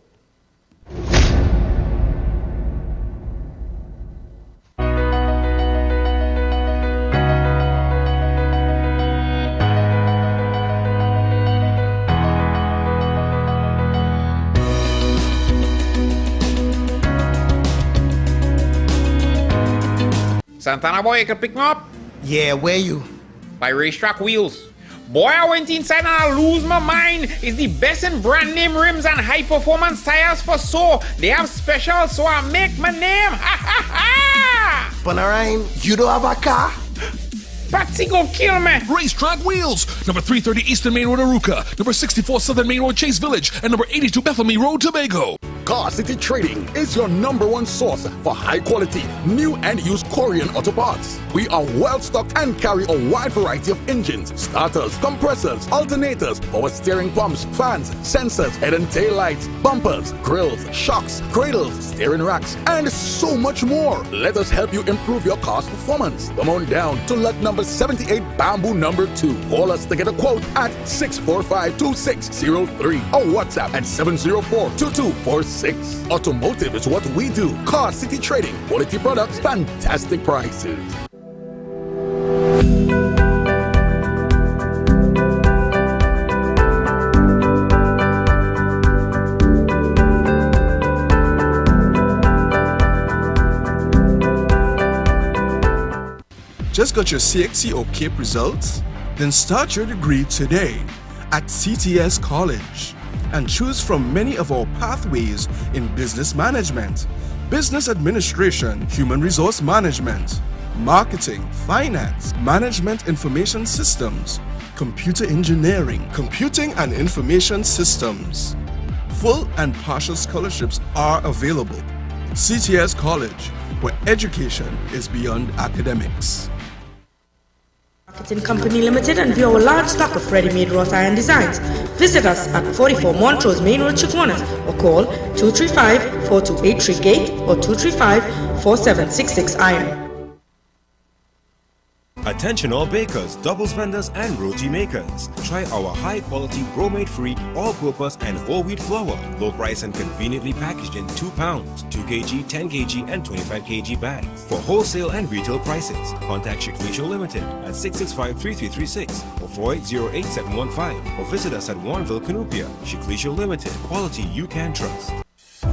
Santana boy, you can pick me up? Yeah, where you? By Racetrack Wheels. Boy, I went inside and I lose my mind. It's the best in brand name rims and high performance tires for so. They have specials, so I make my name. Ha ha ha! Panarine, you don't have a car? Patsy gon' kill me. Racetrack Wheels. Number 330 Eastern Main Road, Aruca. Number 64 Southern Main Road, Chase Village. And number 82 Bethany Road, Tobago. Car City Trading is your #1 source for high quality, new and used Korean auto parts. We are well stocked and carry a wide variety of engines, starters, compressors, alternators, power steering pumps, fans, sensors, head and tail lights, bumpers, grills, shocks, cradles, steering racks, and so much more. Let us help you improve your car's performance. Come on down to lot number 78 Bamboo number 2. Call us to get a quote at 645-2603 or WhatsApp at 704-2246. Automotive is what we do. Car City Trading. Quality products, fantastic prices. Just got your CXC or CAPE results? Then start your degree today at CTS College. and choose from many of our pathways in business management, business administration, human resource management, marketing, finance, management information systems, computer engineering, computing and information systems. Full and partial scholarships are available. CTS College, where education is beyond academics. Marketing Company Limited and view our large stock of ready-made wrought iron designs. Visit us at 44 Montrose Main Road, Chaguanas, or call 235-4283 Gate or 235-4766 Iron. Attention all bakers, doubles vendors and roti makers. Try our high quality bromate free all-purpose and whole wheat flour. Low price and conveniently packaged in 2 pounds, 2 kg, 10 kg and 25 kg bags. For wholesale and retail prices, contact Shiklisho Limited at 665-3336 or 4808-715 or visit us at Warrenville, Canupia. Shiklisho Limited, quality you can trust.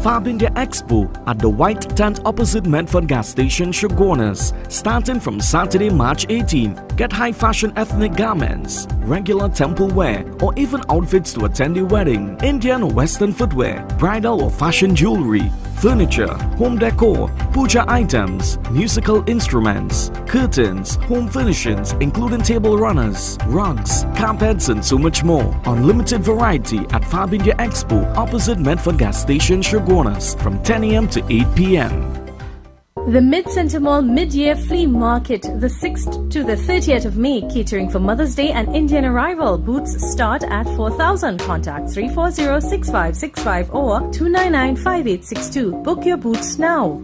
Fab India Expo at the White Tent opposite Medford Gas Station, Chaguanas, starting from Saturday, March 18. Get high fashion ethnic garments, regular temple wear, or even outfits to attend a wedding, Indian or Western footwear, bridal or fashion jewelry, furniture, home decor, puja items, musical instruments, curtains, home furnishings including table runners, rugs, carpets and so much more. Unlimited variety at Fab India Expo opposite Medford Gas Station, Chaguanas from 10 a.m. to 8 p.m. The Mid-Center Mall Mid-Year Flea Market, the 6th to the 30th of May, catering for Mother's Day and Indian arrival. Booths start at 4,000. Contact 340-6565 or 299-5862. Book your booths now.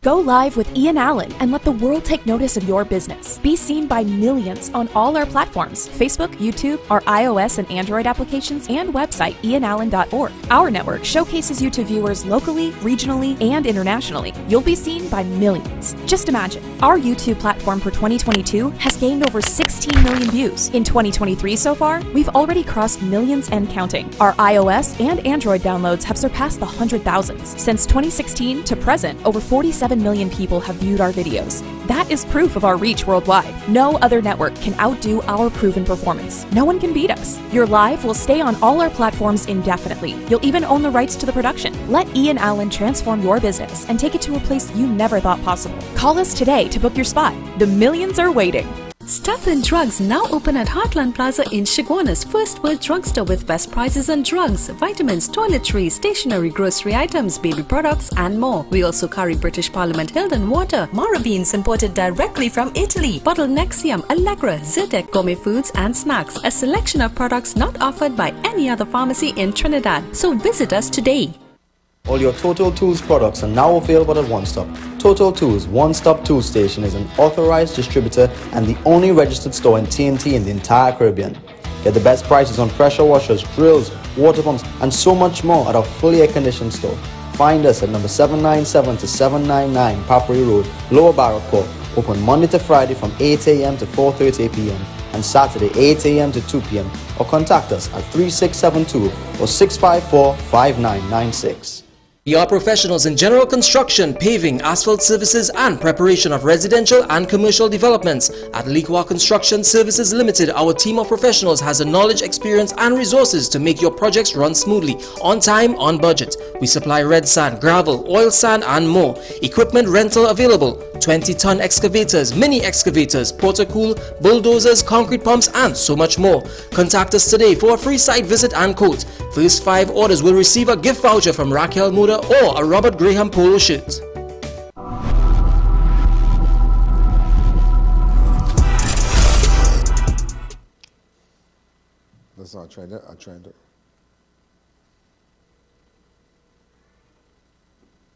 Go live with I.A.N and let the world take notice of your business. Be seen by millions on all our platforms: Facebook, YouTube, our iOS and Android applications, and website IANAllen.org. Our network showcases you to viewers locally, regionally, and internationally. You'll be seen by millions. Just imagine, our YouTube platform for 2022 has gained over 16 million views. In 2023 so far, we've already crossed millions and counting. Our iOS and Android downloads have surpassed the 100,000s. Since 2016 to present, over 47 million people have viewed our videos. That is proof of our reach worldwide. No other network can outdo our proven performance. No one can beat us. Your live will stay on all our platforms indefinitely. You'll even own the rights to the production. Let I.A.N transform your business and take it to a place you never thought possible. Call us today to book your spot. The millions are waiting. Stuff and Drugs now open at Heartland Plaza in Chaguanas, first world drugstore with best prices on drugs, vitamins, toiletries, stationery, grocery items, baby products and more. We also carry British Parliament Hilden water, Mara beans imported directly from Italy, bottled Nexium, Allegra, Zyrtec, gourmet foods and snacks, a selection of products not offered by any other pharmacy in Trinidad. So visit us today. All your Total Tools products are now available at One Stop. Total Tools One-Stop Tool Station is an authorized distributor and the only registered store in TNT in the entire Caribbean. Get the best prices on pressure washers, drills, water pumps, and so much more at our fully air-conditioned store. Find us at number 797 to 799 Papri Road, Lower Barrack Court. Open Monday to Friday from 8 a.m. to 4:30 p.m. and Saturday 8 a.m. to 2 p.m. or contact us at 3672 or 654-5996. We are professionals in general construction, paving, asphalt services and preparation of residential and commercial developments. At Liqua Construction Services Limited, our team of professionals has the knowledge, experience and resources to make your projects run smoothly, on time, on budget. We supply red sand, gravel, oil sand and more. Equipment rental available: 20-ton excavators, mini excavators, portacool, bulldozers, concrete pumps and so much more. Contact us today for a free site visit and quote. First 5 orders will receive a gift voucher from Raquel Moda or a Robert Graham polo shirt. That's not trying to.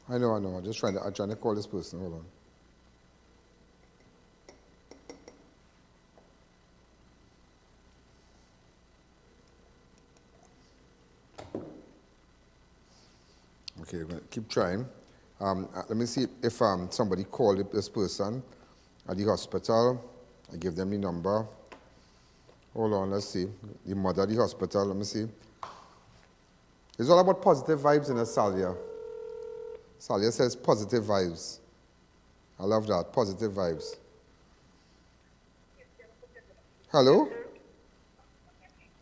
I know. I'm just trying to call this person. Hold on. Okay, we're going to keep trying. Let me see if somebody called this person at the hospital. I give them the number. Hold on, let's see. The mother at the hospital, let me see. It's all about positive vibes in a Salia. Salia says positive vibes. I love that, positive vibes. Hello?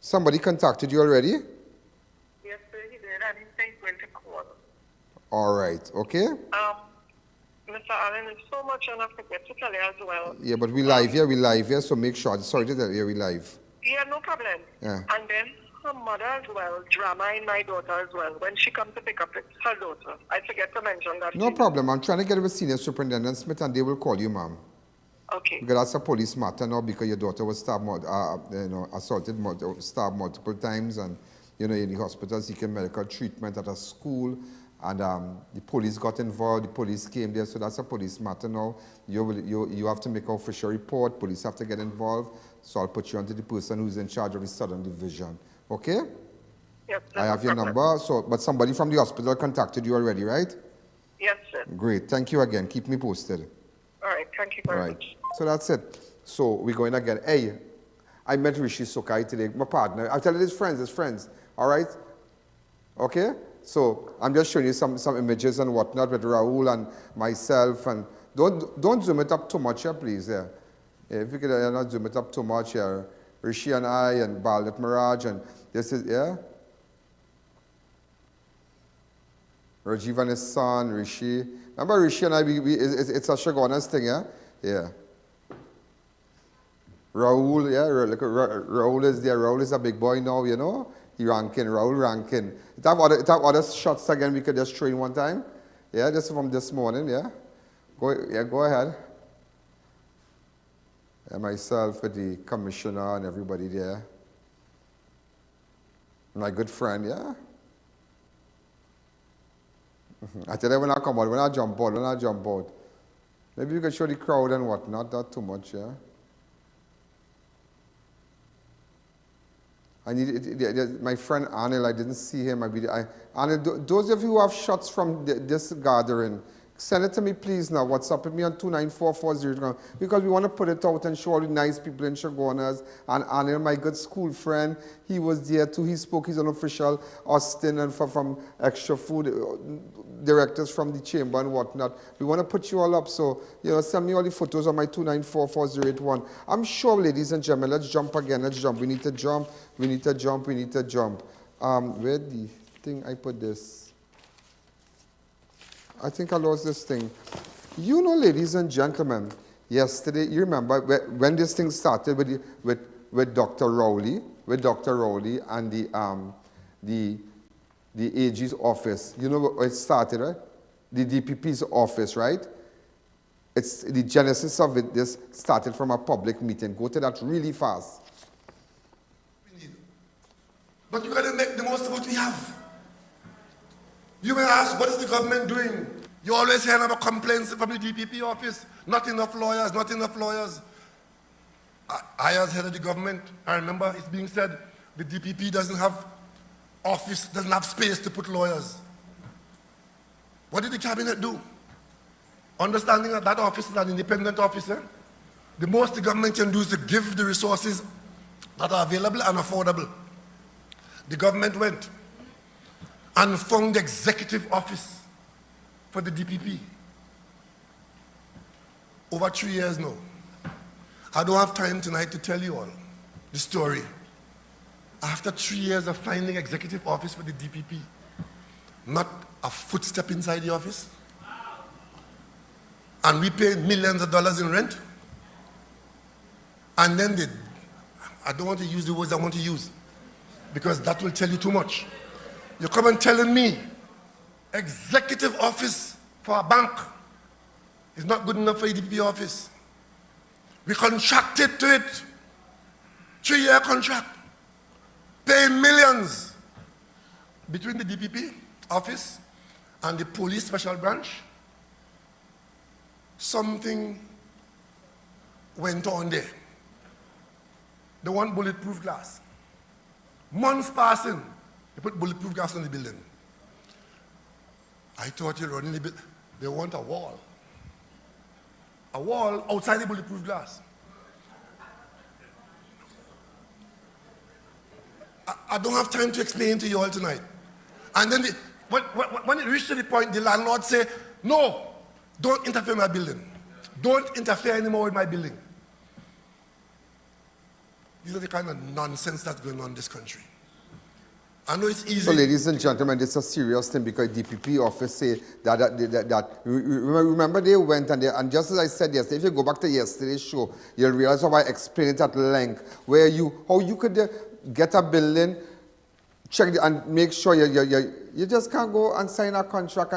Somebody contacted you already? Yes, sir. All right, okay? Mr. Allen, it's so much and I forget to tell you as well. Yeah, but we live here, so make sure. Sorry to tell you, we live. Yeah, no problem. Yeah. And then her mother as well, drama in my daughter as well. When she comes to pick up, it's her daughter. I forget to mention that. No problem. I'm trying to get with Senior Superintendent Smith and they will call you, ma'am. Okay. Because that's a police matter now because your daughter was stabbed, assaulted, stabbed multiple times and, in the hospital seeking medical treatment at a school. And the police got involved, the police came there, so that's a police matter now. You have to make an official report, police have to get involved, so I'll put you onto the person who's in charge of the Southern Division. Okay? Yep. I have your number, but somebody from the hospital contacted you already, right? Yes, sir. Great, thank you again. Keep me posted. All right, thank you very much. So that's it. So we're going again. Hey, I met Rishi Sukai today, my partner. I'll tell you his friends, all right? Okay? So I'm just showing you some images and whatnot with Raul and myself. And don't zoom it up too much here, please. Yeah. If you could not zoom it up too much here. Rishi and I and Baldet Miraj and this is, yeah? Rajiv and his son, Rishi. Remember Rishi and I, it's a Chaguanas thing, yeah? Yeah. Raul, yeah, Raul is there. Raul is a big boy now, He ranking, Raul ranking. It have other shots again we could just train one time. Yeah, just from this morning, yeah? Go ahead. Yeah, myself with the commissioner and everybody there. My good friend, yeah? I tell you when I come out, when I jump out. Maybe you can show the crowd and whatnot, not too much, yeah? I need my friend Anil, I didn't see him. Anil, those of you who have shots from this gathering, send it to me please now. WhatsApp with me on 29440 because we want to put it out and show all the nice people in Chaguanas. And Anil, my good school friend, he was there too. He spoke his unofficial Austin and from Extra Food directors from the chamber and whatnot. We want to put you all up, so send me all the photos on my 2944081. I'm sure, ladies and gentlemen, let's jump again. Let's jump. We need to jump. Where the thing I put this? I think I lost this thing. Ladies and gentlemen, yesterday, you remember when this thing started with Dr. Rowley, and the AG's office. You know where it started, right? The DPP's office, right? It's the genesis of it. This started from a public meeting. Go to that really fast. But you got to make the most of what we have. You may ask, what is the government doing? You always hear about complaints from the DPP office. Not enough lawyers. I, as head of the government, I remember it's being said the DPP doesn't have office, doesn't have space to put lawyers. What did the cabinet do? Understanding that that office is an independent officer, the most the government can do is to give the resources that are available and affordable. The government went and found the executive office for the DPP. Over 3 years now. I don't have time tonight to tell you all the story. After 3 years of finding executive office for the DPP, not a footstep inside the office, and we pay millions of dollars in rent, and then I don't want to use the words I want to use, because that will tell you too much. You come and telling me executive office for a bank is not good enough for a DPP office. We contracted to it, 3-year contract, paying millions between the DPP office and the police special branch. Something went on there. They want bulletproof glass. Months passing, they put bulletproof glass on the building. I thought you're running a bit. They want a wall. A wall outside the bulletproof glass. I don't have time to explain to you all tonight. And then when it reached to the point, the landlord said, no, don't interfere with my building. Don't interfere anymore with my building. These are the kind of nonsense that's going on in this country. I know it's easy. So, ladies and gentlemen, this is a serious thing because DPP office say that remember they went and just as I said yesterday, if you go back to yesterday's show, you'll realize how I explained it at length, how you could get a building, check and make sure you just can't go and sign a contract,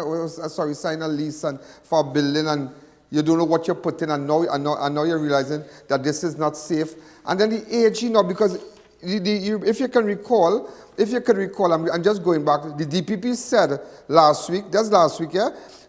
sign a lease for a building and you don't know what you're putting and now you're realizing that this is not safe. And then the AG now, because if you can recall, I'm just going back, the DPP said last week,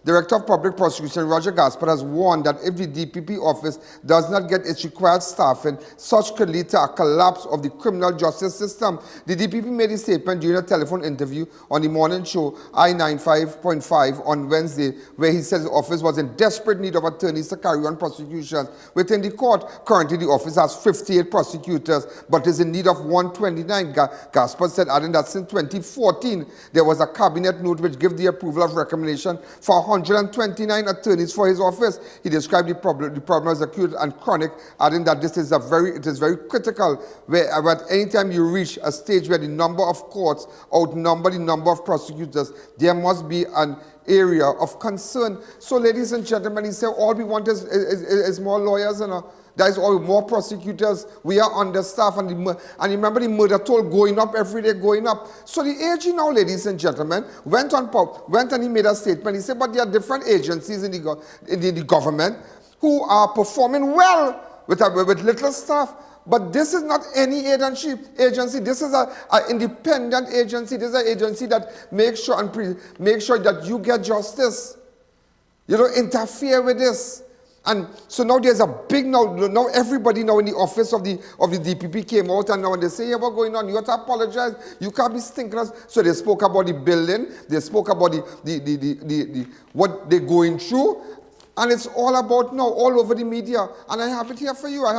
Director of Public Prosecution Roger Gaspard has warned that if the DPP office does not get its required staffing, such could lead to a collapse of the criminal justice system. The DPP made a statement during a telephone interview on the morning show I.A.N 5.5 on Wednesday, where he says the office was in desperate need of attorneys to carry on prosecutions within the court. Currently, the office has 58 prosecutors, but is in need of 129. Gaspard said, adding that since 2014, there was a cabinet note which gave the approval of recommendation for 129 attorneys for his office. He described the problem as acute and chronic, adding that it is very critical, where at any time you reach a stage where the number of courts outnumber the number of prosecutors, there must be an area of concern. So, ladies and gentlemen, he said all we want is more lawyers, there is all more prosecutors. We are understaffed, and remember the murder toll going up every day, going up. So the AG now, ladies and gentlemen, went and he made a statement. He said, but there are different agencies in the government who are performing well with little staff. But this is not any agency. This is an independent agency. This is an agency that makes sure that you get justice. You don't interfere with this. And so now there's a big, now everybody now in the office of the DPP came out and now when they say, yeah, what's going on? You have to apologize. You can't be stinking us. So they spoke about the building. They spoke about what they're going through. And it's all about now, all over the media. And I have it here for you. And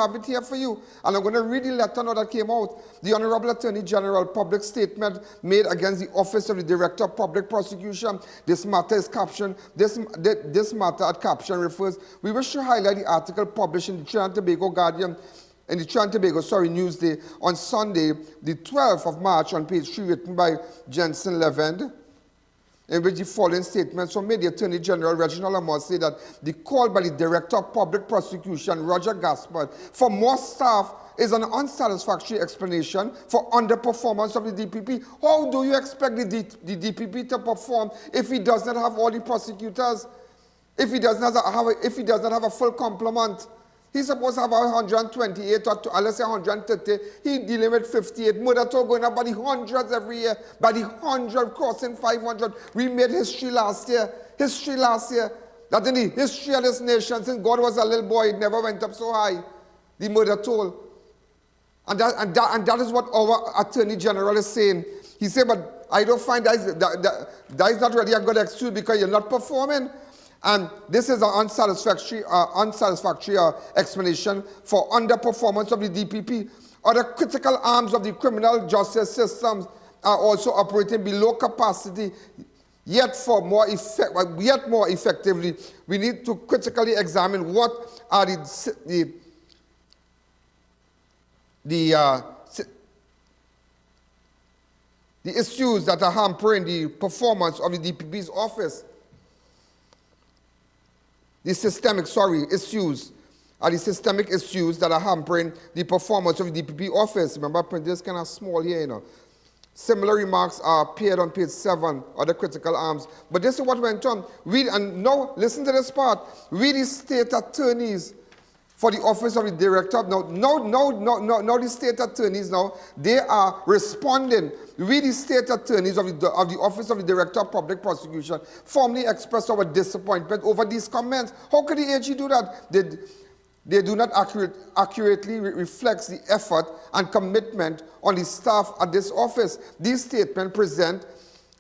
I'm going to read the letter now that came out. The Honorable Attorney General public statement made against the Office of the Director of Public Prosecution. This matter is captioned, this matter at caption refers, we wish to highlight the article published in the Trinidad and Tobago Guardian, in the Trinidad and Tobago, Newsday, on Sunday, the 12th of March, on page 3, written by Jensen Levend, in which the following statements were made. The Attorney General, Reginald Amos, said that the call by the Director of Public Prosecution, Roger Gaspard, for more staff is an unsatisfactory explanation for underperformance of the DPP. How do you expect the DPP to perform if he does not have all the prosecutors? If he does not have a full complement? He's supposed to have 128 or let's say 130. He dealing with 58. Murder toll going up by the hundreds every year. By the 100, crossing 500. We made history last year. That in the history of this nation, since God was a little boy, it never went up so high. The murder toll. And that is what our Attorney General is saying. He said, but I don't find that is not really a good excuse because you're not performing. And this is an unsatisfactory explanation for underperformance of the DPP. Other critical arms of the criminal justice systems are also operating below capacity. Yet more effectively, we need to critically examine what are the issues that are hampering the performance of the DPP's office. The systemic issues that are hampering the performance of the DPP office. Remember, print this kind of small here, Similar remarks are appeared on page 7 of the critical arms. But this is what went on. And now, listen to this part. Read the state attorneys for the office of the director. Now the state attorneys now, they are responding. We, the state attorneys of the office of the director of public prosecution, formally express our disappointment over these comments. How could the AG do that? They do not accurately reflect the effort and commitment on the staff at this office. These statements present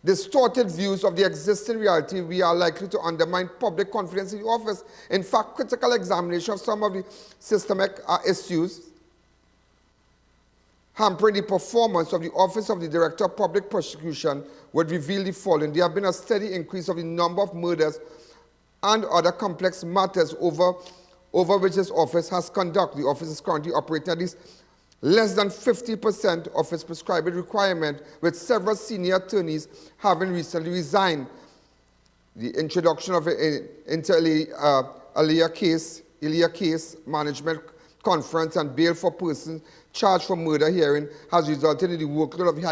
distorted views of the existing reality. We are likely to undermine public confidence in the office. In fact, critical examination of some of the systemic issues hampering the performance of the Office of the Director of Public Prosecution would reveal the following. There have been a steady increase of the number of murders and other complex matters over which this office has conduct. The office is currently operating at least less than 50% of its prescribed requirement, with several senior attorneys having recently resigned. The introduction of an inter-alia case management conference and bail for persons charged for murder hearing has resulted in the workload of the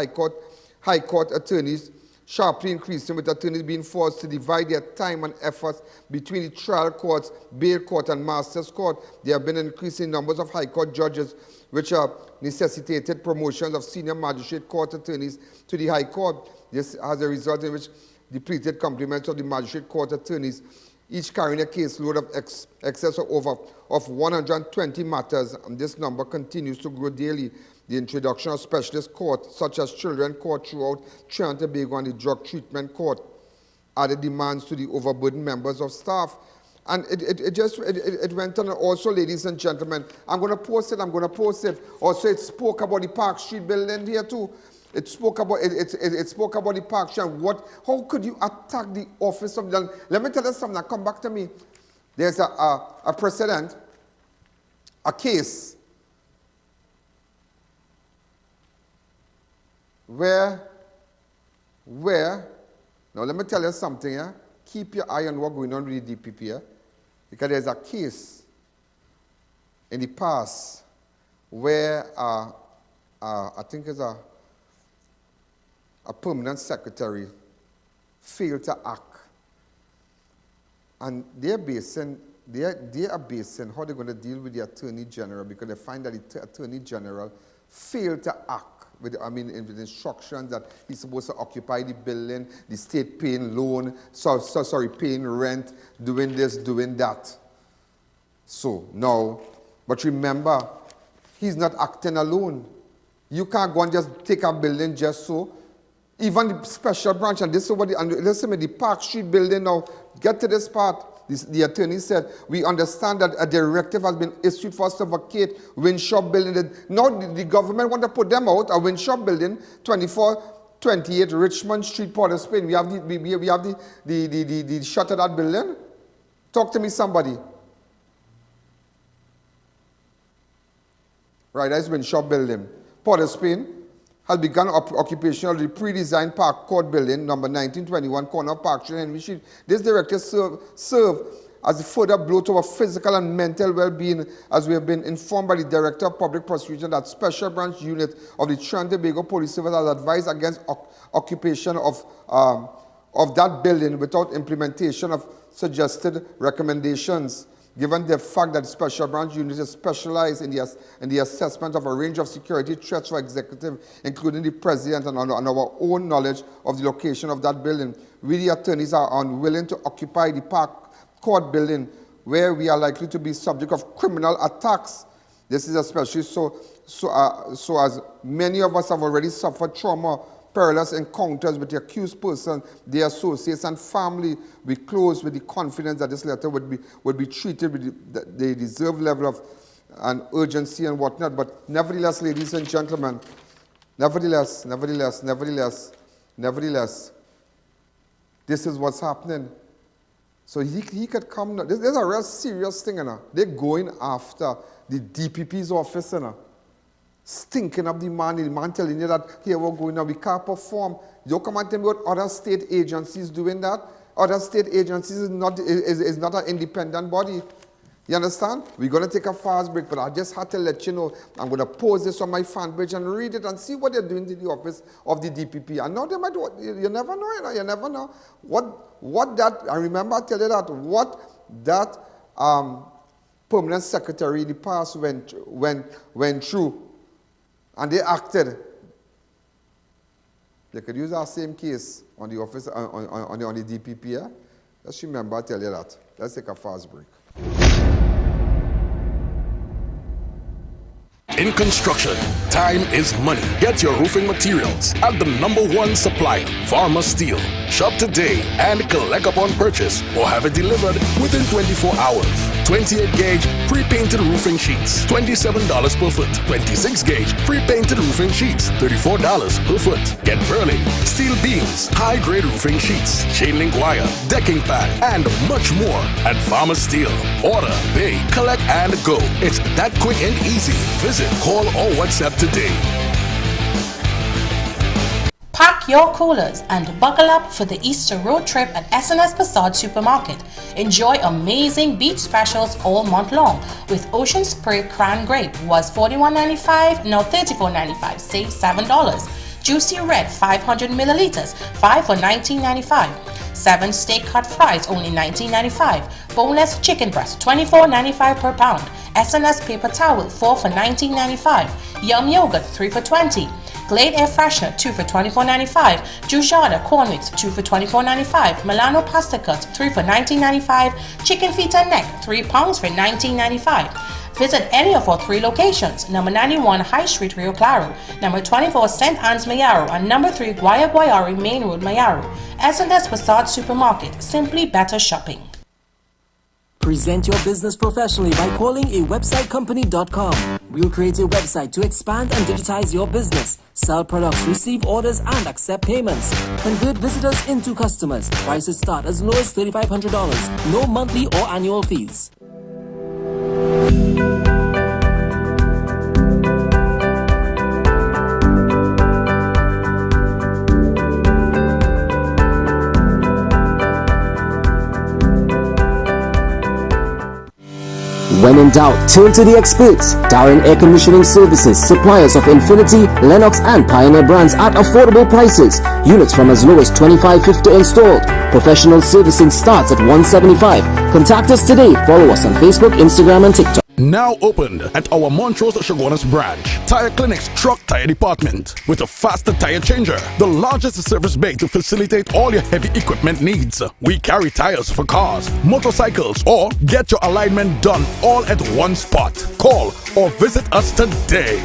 High Court attorneys sharply increasing, with attorneys being forced to divide their time and efforts between the trial courts, bail court, and master's court. There have been increasing numbers of High Court judges, which have necessitated promotions of senior magistrate court attorneys to the High Court. This has a result in which depleted complements of the magistrate court attorneys, each carrying a caseload of excess of 120 matters, and this number continues to grow daily. The introduction of specialist courts, such as Children Court throughout Trinidad and Tobago and the Drug Treatment Court, added demands to the overburdened members of staff. And it went on. Also, ladies and gentlemen, I'm going to post it. Also, it spoke about the Park Street building here too. It spoke about the Park Street and how could you attack the office of the... Let me tell you something. Now, come back to me. There's a precedent, a case where, now let me tell you something, yeah? Keep your eye on what's going on with the DPP, yeah? Because there's a case in the past where I think it's a permanent secretary failed to act. And they are basing how they're going to deal with the Attorney General, because they find that the Attorney General failed to act with the instructions that he's supposed to occupy the building, the state paying loan, paying rent, doing this, doing that. So now, but remember, he's not acting alone. You can't go and just take a building just so. Even the special branch, and this is what listen, the Park Street building now, get to this part. The attorney said, we understand that a directive has been issued for us to vacate Winshop building. Now the government want to put them out, a Winshop building, 2428 Richmond Street, Port of Spain. We have the shut of that building. Talk to me, somebody. Right, that's Winshop building. Port of Spain has begun occupation of the pre-designed Park Court building, number 1921, corner of Park Street and Henry Street. This directive serve as a further blow to our physical and mental well-being, as we have been informed by the Director of Public Prosecution that Special Branch Unit of the Trinidad and Tobago Police Service has advised against occupation of that building without implementation of suggested recommendations. Given the fact that the Special Branch Unit is specialized in the assessment of a range of security threats for executive, including the President, and on our own knowledge of the location of that building, we, the attorneys, are unwilling to occupy the Park Court building, where we are likely to be subject of criminal attacks. This is especially so as many of us have already suffered trauma, perilous encounters with the accused person, their associates and family. We close with the confidence that this letter would be treated with the deserved level of and urgency and whatnot. But nevertheless, ladies and gentlemen, nevertheless, this is what's happening. So he could come now. This is a real serious thing, you know. They're going after the DPP's office, you know. Stinking up the man telling you that here we're going now, we can't perform. You come and tell me what other state agencies doing that. Other state agencies is not an independent body. You understand? We're going to take a fast break, but I just had to let you know, I'm going to post this on my fan page and read it and see what they're doing to the office of the DPP. I know they might do, you never know, you know, you never know. What that, I remember I tell you that, what that permanent secretary in the past went through. And they acted. They could use our same case on the office, on the DPP. Yeah? Just remember, I tell you that. Let's take a fast break. In construction, time is money. Get your roofing materials at the #1 supplier, Farmer Steel. Shop today and collect upon purchase or have it delivered within 24 hours. 28 gauge pre-painted roofing sheets, $27 per foot. 26 gauge pre-painted roofing sheets, $34 per foot. Get Berlin, steel beams, high-grade roofing sheets, chain link wire, decking pad, and much more at Farmer Steel. Order, pay, collect, and go. It's that quick and easy. Visit, call, or WhatsApp today. Pack your coolers and buckle up for the Easter road trip at S&S Passage Supermarket. Enjoy amazing beach specials all month long with Ocean Spray Cran Grape was $41.95, now $34.95, save $7. Juicy Red 500 milliliters, 5 for $19.95. 7 steak cut fries, only $19.95. Boneless chicken breast, $24.95 per pound. S&S paper towel, 4 for $19.95. Yum yogurt, 3 for $20. Glade air freshener, 2 for $24.95. Jujada corn mix, 2 for $24.95. Milano pasta cuts, 3 for $19.95. Chicken feet and neck, 3 pounds for $19.95. Visit any of our 3 locations, number 91 High Street, Rio Claro, number 24 St. Anne's, Mayaro, and number 3 Guayari Main Road, Mayaro. S&S Passage Supermarket, simply better shopping. Present your business professionally by calling a websitecompany.com. We'll create a website to expand and digitize your business, sell products, receive orders, and accept payments. Convert visitors into customers. Prices start as low as $3,500. No monthly or annual fees. When in doubt, turn to the experts. Darren Air Conditioning Services, suppliers of Infinity, Lennox and Pioneer brands at affordable prices. Units from as low as $25.50 installed. Professional servicing starts at $175. Contact us today. Follow us on Facebook, Instagram and TikTok. Now opened at our Montrose Chaguanas branch, Tire Clinic's truck tire department with a faster tire changer, the largest service bay to facilitate all your heavy equipment needs. We carry tires for cars, motorcycles, or get your alignment done all at one spot. Call or visit us today.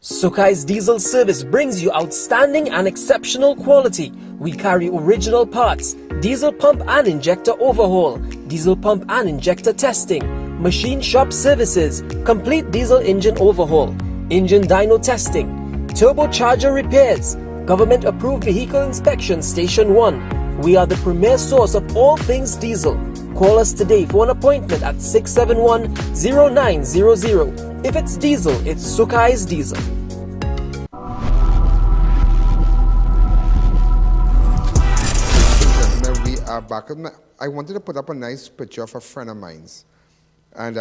Sukai's Diesel Service brings you outstanding and exceptional quality. We carry original parts, diesel pump and injector overhaul, diesel pump and injector testing, machine shop services, complete diesel engine overhaul, engine dyno testing, turbocharger repairs, government approved vehicle inspection station 1. We are the premier source of all things diesel. Call us today for an appointment at 671-0900. If it's diesel, it's Sukai's Diesel. We are back. I wanted to put up a nice picture of a friend of mine's. And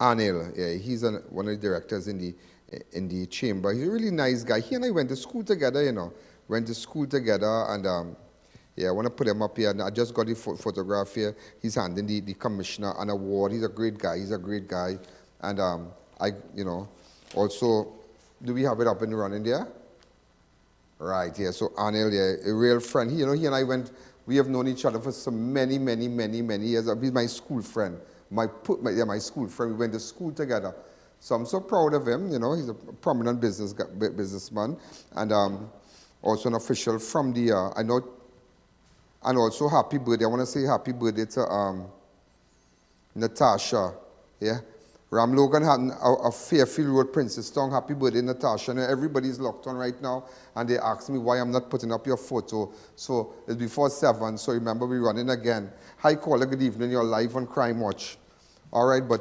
Anil, yeah, he's one of the directors in the chamber. He's a really nice guy. He and I went to school together, you know. Went to school together, and yeah, I want to put him up here. And I just got the photograph here. He's handing the commissioner an award. He's a great guy. He's a great guy. And you know, also, do we have it up and running there? Right, yeah. So Anil, yeah, a real friend. He and I went. We have known each other for so many years. He's my school friend. My school friend. We went to school together. So I'm so proud of him. You know, he's a prominent businessman, and also an official from the. I know. And also happy birthday. I want to say happy birthday to Natasha. Yeah. Ram Logan had a Fairfield Road, Princestown. Happy birthday, Natasha. And everybody's locked on right now, and they asked me why I'm not putting up your photo. So it's before 7, so remember we're running again. Hi, caller, good evening. You're live on Crime Watch. All right, but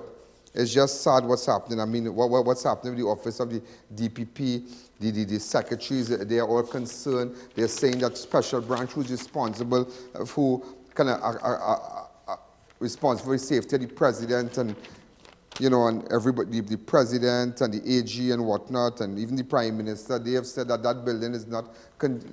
it's just sad what's happening. I mean, what's happening with the office of the DPP, the secretaries, they are all concerned. They're saying that special branch who's responsible, who kind of responsible for the safety of the president and, you know, and everybody, the president and the AG and whatnot, and even the prime minister, they have said that that building is not,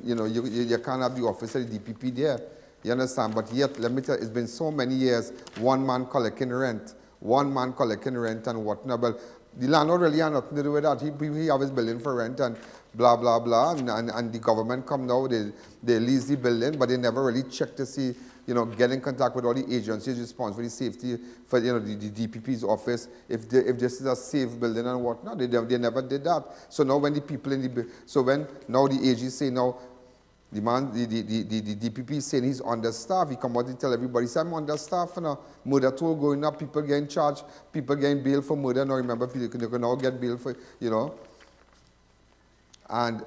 you know, you can't have the office of the DPP there. You understand? But yet, let me tell you, it's been so many years, one man collecting rent and whatnot. But the landlord really had nothing to do with that. He have his building for rent and blah, blah, blah. And the government come now, they lease the building, but they never really check to see, you know, get in contact with all the agencies responsible for the safety for, you know, the DPP's office, if this is a safe building and whatnot. They never did that. So now when the people in the, so when now the AG say now, The man, the DPP is saying he's understaffed. He come out and tell everybody, say, I'm understaffed. You know, murder toll going up, people getting charged, people getting bail for murder. Now remember, people can now get bail for, you know. And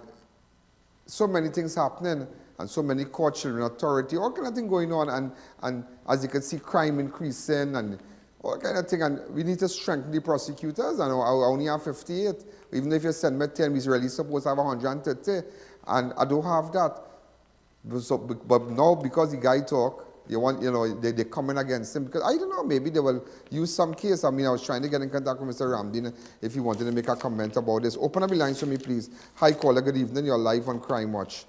so many things happening, and so many court children authority, all kind of thing going on, and as you can see, crime increasing, and all kind of thing. And we need to strengthen the prosecutors. And I only have 58. Even if you send me 10, we're really supposed to have 130. And I don't have that. But now, because the guy talk, they're coming against him. Because I don't know, maybe they will use some case. I mean, I was trying to get in contact with Mr. Ramdin if he wanted to make a comment about this. Open up the lines for me, please. Hi, caller, good evening. You're live on Crime Watch.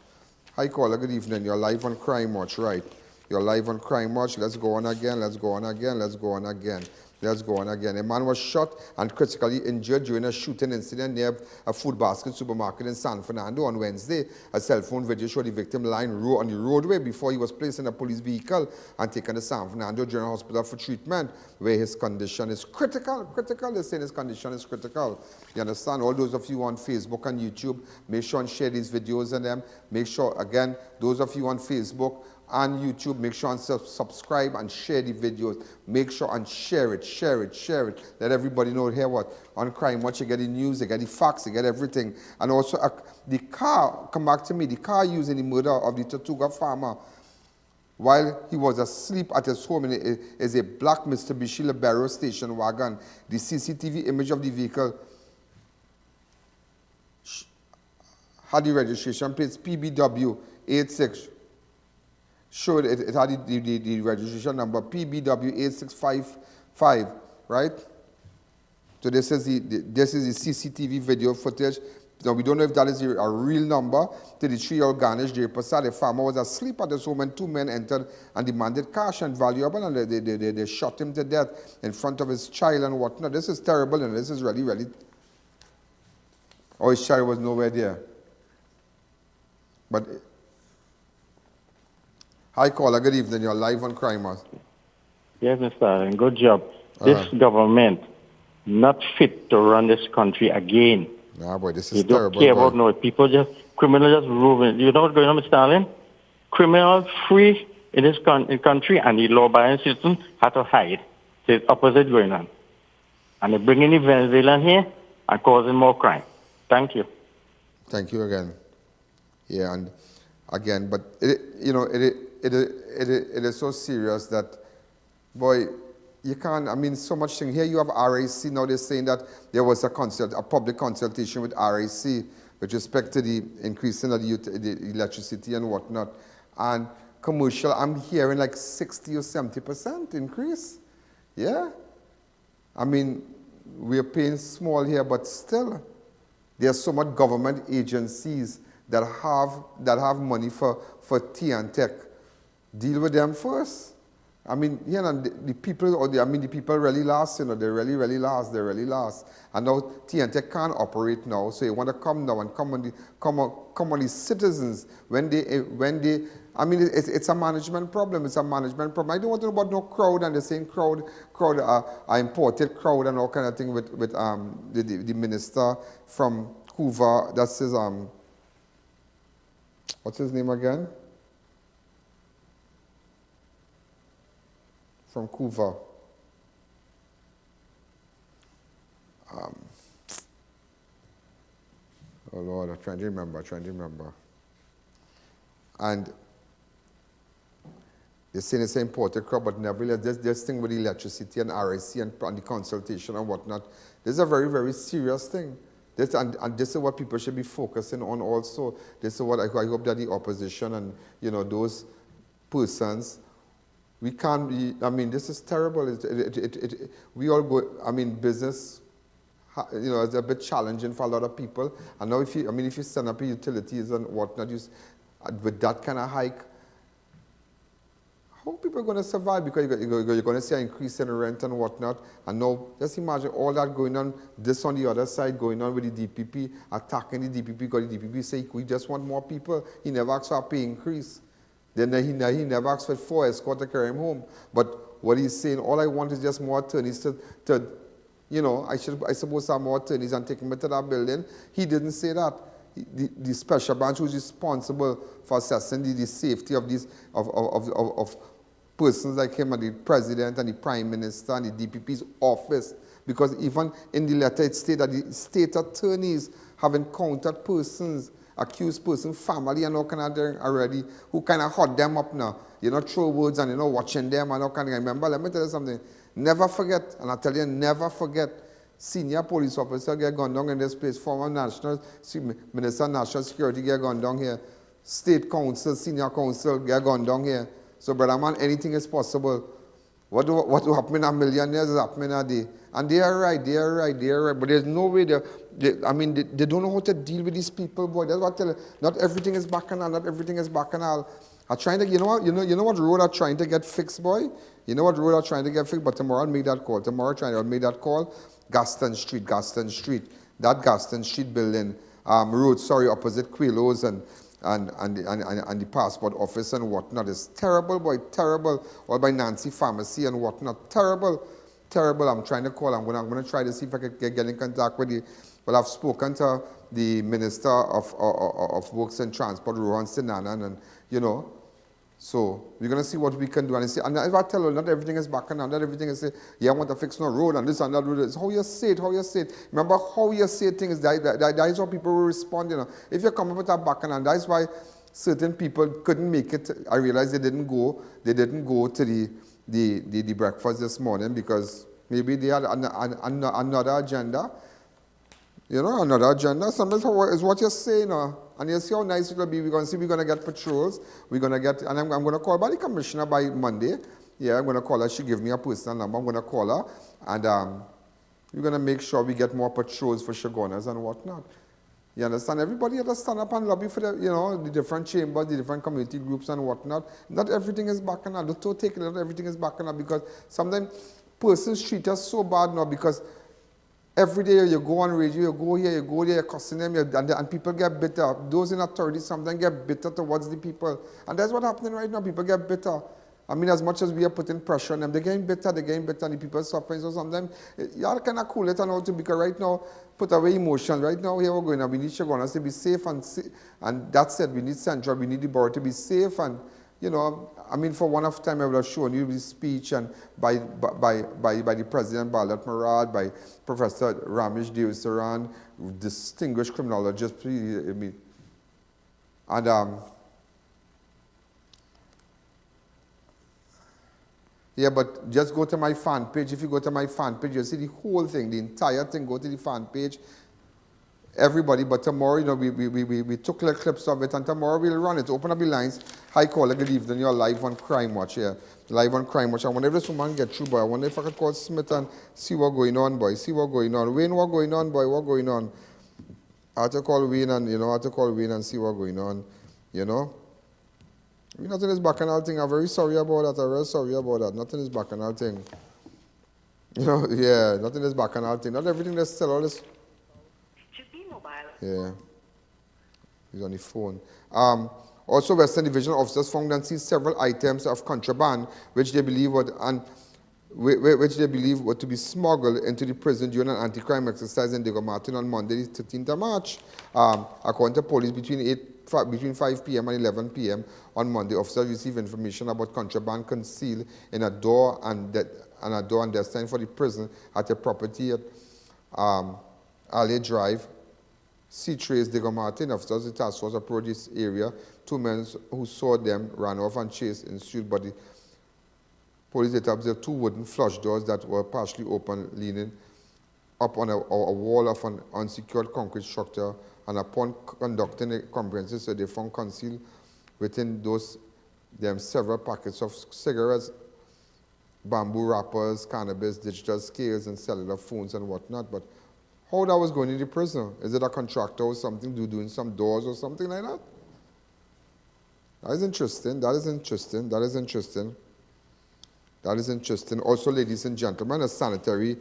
Hi, caller, good evening. You're live on Crime Watch, right? You're live on Crime Watch. Let's go on again. Let's go on again. Let's go on again. Let's go on again. A man was shot and critically injured during a shooting incident near a food basket supermarket in San Fernando on Wednesday. A cell phone video showed the victim lying on the roadway before he was placed in a police vehicle and taken to San Fernando General Hospital for treatment, where his condition is critical. They're saying his condition is critical. You understand? All those of you on Facebook and YouTube, make sure and share these videos and them. Make sure, again, those of you on Facebook and YouTube, make sure and subscribe and share the videos. Make sure and share it, share it, share it. Let everybody know here what on Crime Watch, you get the news, you get the facts, you get everything. And also the car, come back to me, the car used in the murder of the Tortuga farmer while he was asleep at his home is a black Mitsubishi Libero station wagon. The CCTV image of the vehicle had the registration plates PBW 86. Showed it had the registration number PBW 8655, right? So this is the CCTV video footage. Now we don't know if that is a real number. 33-year-old Ganesh J. Prasad, a farmer, was asleep at his home when two men entered and demanded cash and valuable, and they shot him to death in front of his child and whatnot. This is terrible, and this is really, really. Oh, his child was nowhere there. But. Hi, caller. Good evening. You're live on Crime Watch. Yes, Mr. Allen. Good job. This government not fit to run this country again. Nah, boy, this is They terrible. don't care about no people. Criminals just roving. You know what's going on, Mr. Allen? Criminals free in this country, and the law-abiding citizens have to hide. There's opposite going on, and they're bringing the Venezuelan here and causing more crime. Thank you. Thank you again. Yeah, and again, but it is so serious that, boy, you can't, I mean, so much thing. Here you have RIC, now they're saying that there was a public consultation with RIC with respect to the increasing of the electricity and whatnot. And commercial, I'm hearing like 60 or 70% increase. Yeah? I mean, we're paying small here, but still, there's so much government agencies that have money for tea and tech. Deal with them first. I mean, the people really last, they really last. And now tea and tech can't operate now, so you want to come now and come on the citizens when they I mean, it's a management problem. It's a management problem. I don't want to know about no crowd and the same crowd, imported crowd and all kind of thing with the minister from Hoover. That's his what's his name again? From Cuba. Oh Lord, I'm trying to remember. And they're saying it's an imported crop, but nevertheless, this thing with the electricity and RIC and the consultation and whatnot, this is a very, very serious thing. And this is what people should be focusing on also. This is what I hope that the opposition and, those persons, we can't be, I mean, this is terrible. We all go, I mean, business, it's a bit challenging for a lot of people. And now if you send up utilities and whatnot, with that kind of hike, how are people going to survive? Because you're going to see an increase in rent and whatnot. And now, just imagine all that going on, this on the other side, going on with the DPP, attacking the DPP, because the DPP say we just want more people. He never asked for a pay increase. Then he never asked for 4 escort to carry him home. But what he's saying, all I want is just more attorneys I suppose have more attorneys and take him to that building. He didn't say that. the special branch who's responsible for assessing the safety of these of persons like him and the president and the prime minister and the DPP's office, because even in the letter it stated that the state attorneys have encountered persons, accused person, family and all kind of thing already, who kind of hot them up now, throw words and watching them and all kind of. Remember, let me tell you something. Never forget, and I tell you, never forget. Senior police officer get gone down in this place. Former Minister of National Security get gone down here. State Council, Senior Council get gone down here. So, brother man, anything is possible. What will happen in a million years is happening a day. And they are right. But there's no way they don't know how to deal with these people, boy. That's what I tell you. Not everything is bacchanal. Not everything is bacchanal. I'm trying to, you know what road I'm trying to get fixed, boy? You know what road I'm trying to get fixed? But tomorrow I'll make that call. I'll make that call. Gaston Street. That Gaston Street building, road, opposite Quillo's and the passport office and whatnot. It's terrible, boy, terrible. All by Nancy Pharmacy and whatnot. Terrible. I'm trying to call. I'm going to try to see if I can get in contact with you. Well, I've spoken to the Minister of Works and Transport, Rohan Sinanan, and, so we're going to see what we can do. And if I tell you, not everything is back and not everything is, I want to fix no road and this and that road. It's how you say it. Remember how you say things, that is how people will respond, If you come up with a back and that's why certain people couldn't make it. I realized they didn't go to the breakfast this morning because maybe they had another agenda. Another agenda. Sometimes is what you're saying, and you see how nice it'll be. We're going to get patrols. And I'm going to call by the commissioner by Monday. Yeah, I'm going to call her. She gave me a personal number. I'm going to call her, and we're going to make sure we get more patrols for Chaguanas and whatnot. You understand? Everybody has to stand up and lobby for the different chambers, the different community groups and whatnot. Not everything is bacchanal. Don't take it. Not everything is bacchanal because sometimes persons treat us so bad now because every day you go on radio, you go here, you're cussing them, and people get bitter. Those in authority sometimes get bitter towards the people. And that's what's happening right now. People get bitter. I mean, as much as we are putting pressure on them, they're getting bitter, and the people are suffering. So sometimes, y'all kind of cool it and all too, because right now, put away emotions. Right now, here we're going, we need Chaguanas to be safe, and that's it. We need Central, we need the borough to be safe, and, for one of time I would have shown you this speech and by the President Balat Murad, by Professor Ramesh Devasaran, distinguished criminologist, yeah, but just go to my fan page. If you go to my fan page, you'll see the whole thing, the entire thing. Go to the fan page. Everybody, but tomorrow, we took little clips of it, and tomorrow we'll run it. Open up the lines. Hi, caller, good evening. You're live on Crime Watch, yeah. Live on Crime Watch. I wonder if this woman get through, boy. I wonder if I could call Smith and see what's going on, boy. See what's going on. Wayne, what's going on, boy? What's going on? I have to call Wayne and, see what's going on, Nothing is bacchanal thing. I'm very sorry about that. Nothing is bacchanal thing. Yeah, nothing is bacchanal thing. Not everything that's still all this. Yeah. He's on the phone. Also, Western Division officers found and seized several items of contraband which they believe were to be smuggled into the prison during an anti-crime exercise in Diego Martin on Monday, the 13th of March. According to police, between 5 p.m. and 11 p.m. on Monday, officers received information about contraband concealed in a door and destined for the prison at a property at Alley Drive, C-Trace, Diego Martin. Officers of the task force approached this area. Two men who saw them ran off and chased ensued, but the police later observed two wooden flush doors that were partially open, leaning up on a wall of an unsecured concrete structure, and upon conducting a comprehensive search, they found concealed within them several packets of cigarettes, bamboo wrappers, cannabis, digital scales, and cellular phones and whatnot. But how that was going into prison? Is it a contractor or something doing some doors or something like that? That is interesting. Also, ladies and gentlemen, a sanitation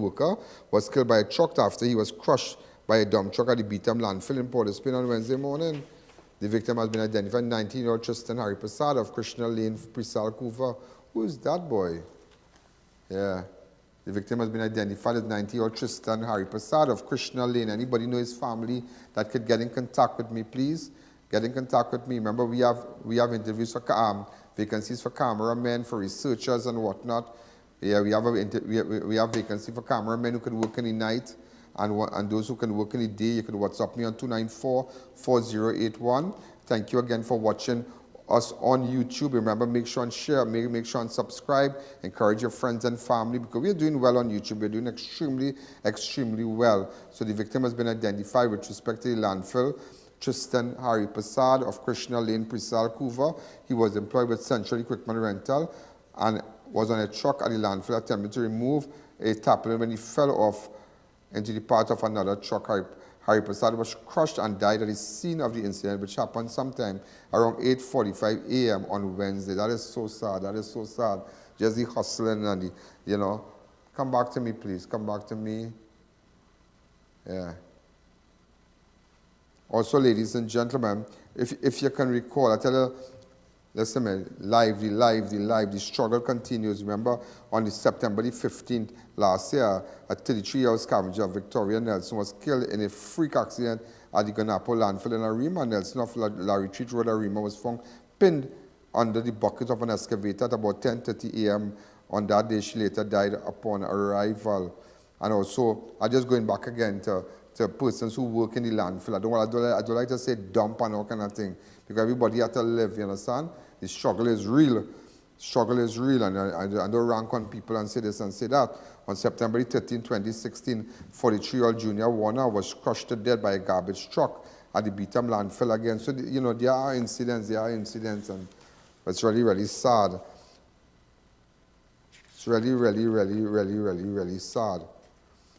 worker was killed by a truck after he was crushed by a dump truck at the Beetham landfill in Port of Spain on Wednesday morning. The victim has been identified, 19-year-old Tristan Harry Prasad of Krishna Lane, Prisal Kufa. Who is that boy? Yeah. The victim has been identified as 90-year-old Tristan Harry Prasad of Krishna Lane. Anybody know his family that could get in contact with me, please? Get in contact with me. Remember, we have interviews for vacancies for cameramen, for researchers and whatnot. Yeah, we have vacancy for cameramen who can work in the night, and those who can work in the day. You can WhatsApp me on 294-4081. Thank you again for watching us on YouTube. Remember, make sure and share, make sure and subscribe. Encourage your friends and family, because we are doing well on YouTube. We're doing extremely, extremely well. So the victim has been identified with respect to the landfill. Tristan Harry Prasad of Krishna Lane, Prisal, Couva. He was employed with Central Equipment Rental and was on a truck at the landfill attempting to remove a tarpaulin when he fell off into the part of another truck. Harry Prasad was crushed and died at the scene of the incident, which happened sometime around 8:45 a.m. on Wednesday. That is so sad. That is so sad. Just the hustling and the, you know. Come back to me, please. Come back to me. Yeah. Also, ladies and gentlemen, if you can recall, I tell you, listen, man, the struggle continues. Remember, on the September the 15th last year, a 33-year-old scavenger, Victoria Nelson, was killed in a freak accident at the Ganapo landfill in Arima. Nelson of Larry Treat Road, Arima, was found pinned under the bucket of an excavator at about 10:30 a.m. on that day. She later died upon arrival. And also, I'm just going back again to persons who work in the landfill. I don't like to say dump and all kind of thing, because everybody has to live, you understand? The struggle is real. Struggle is real, and I don't rank on people and say this and say that. On September 13, 2016, 43-year-old Junior Warner was crushed to death by a garbage truck at the Beetham landfill again. So, you know, there are incidents, and it's really, really sad. It's really, really, really, really, really, really sad.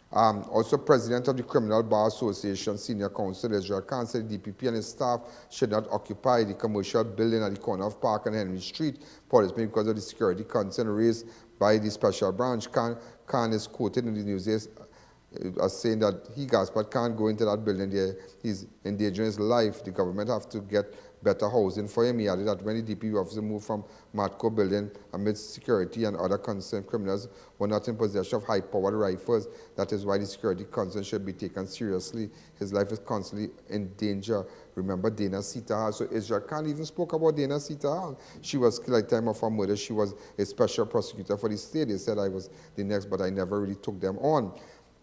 Also, President of the Criminal Bar Association, Senior Counsel Israel Khan, said the DPP and his staff should not occupy the commercial building at the corner of Park and Henry Street, possibly because of the security concern raised by the special branch. Khan is quoted in the news as saying that he, Gaspard, can't go into that building there. He's endangering his life. The government have to get better housing for him. He added that when the DPP officer moved from Matco building amidst security and other concerned criminals were not in possession of high-powered rifles. That is why the security concern should be taken seriously. His life is constantly in danger. Remember Dana Sita. So Israel Khan even spoke about Dana Sita. She was killed at the time of her murder. She was a special prosecutor for the state. They said I was the next, but I never really took them on.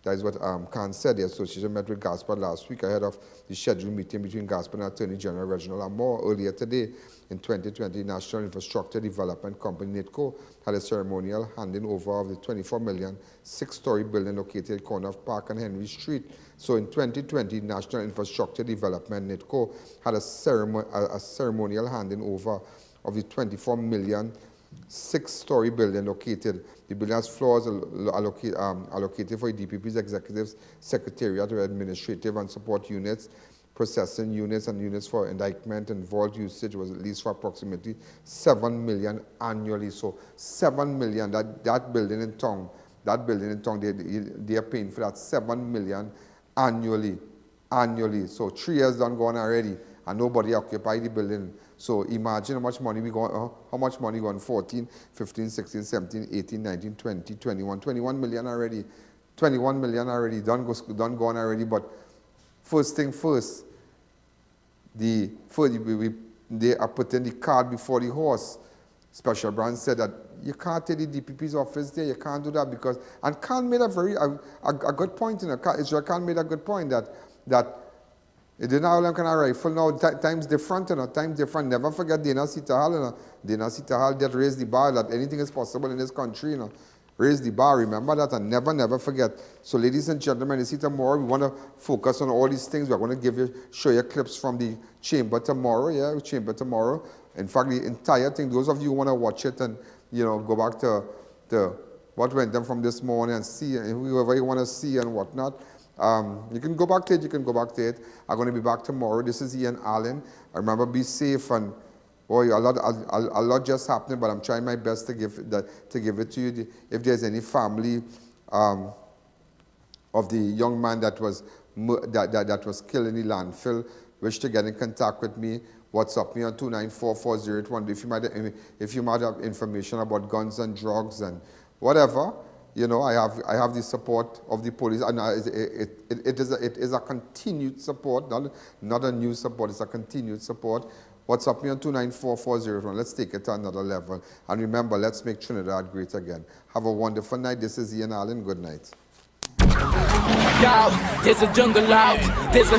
That is what Khan said. The association met with Gaspard last week ahead of the scheduled meeting between Gaspard and Attorney General Reginald Amor. Earlier today, in 2020, National Infrastructure Development Company, NITCO, had a ceremonial handing over of the $24 million, six-story building located at the corner of Park and Henry Street. So in 2020, National Infrastructure Development, NITCO, had a ceremonial handing over of the $24 million, six-story building located. The building has floors allocated for DPP's executives, secretariat, administrative and support units, processing units, and units for indictment and vault usage was at least for approximately $7 million annually. So $7 million, that building in town, they are paying for that $7 million annually. So 3 years done gone already, and nobody occupied the building. So imagine how much money we got, 14, 15, 16, 17, 18, 19, 20, 21, 21 million already. 21 million already, done gone already. But first thing first, they are putting the cart before the horse. Special branch said that you can't take the DPP's office there, you can't do that because, and Khan made a good point, Israel Khan made a good point that it didn't have like a rifle now. Times different, times different. Never forget Dana Sita Hall, Dana Sita Hall that raised the bar that anything is possible in this country, Raise the bar, remember that, and never forget. So, ladies and gentlemen, you see tomorrow, we want to focus on all these things. We're going to show you clips from the chamber tomorrow, chamber tomorrow. In fact, the entire thing, those of you who want to watch it and, go back to what went on from this morning and see, and whoever you want to see and whatnot, you can go back to it, I'm going to be back tomorrow. This is I.A.N. Remember, be safe, and boy, a lot just happening, but I'm trying my best to give it to you. If there's any family of the young man that was killed in the landfill, wish to get in contact with me, WhatsApp me on 294-4081. If you might have information about guns and drugs and whatever, You know, I have the support of the police, and it is a continued support, not a new support. It's a continued support. WhatsApp me on 29440. Let's take it to another level. And remember, let's make Trinidad great again. Have a wonderful night. This is Ian Allen. Good night. Yo, there's a jungle out. There's a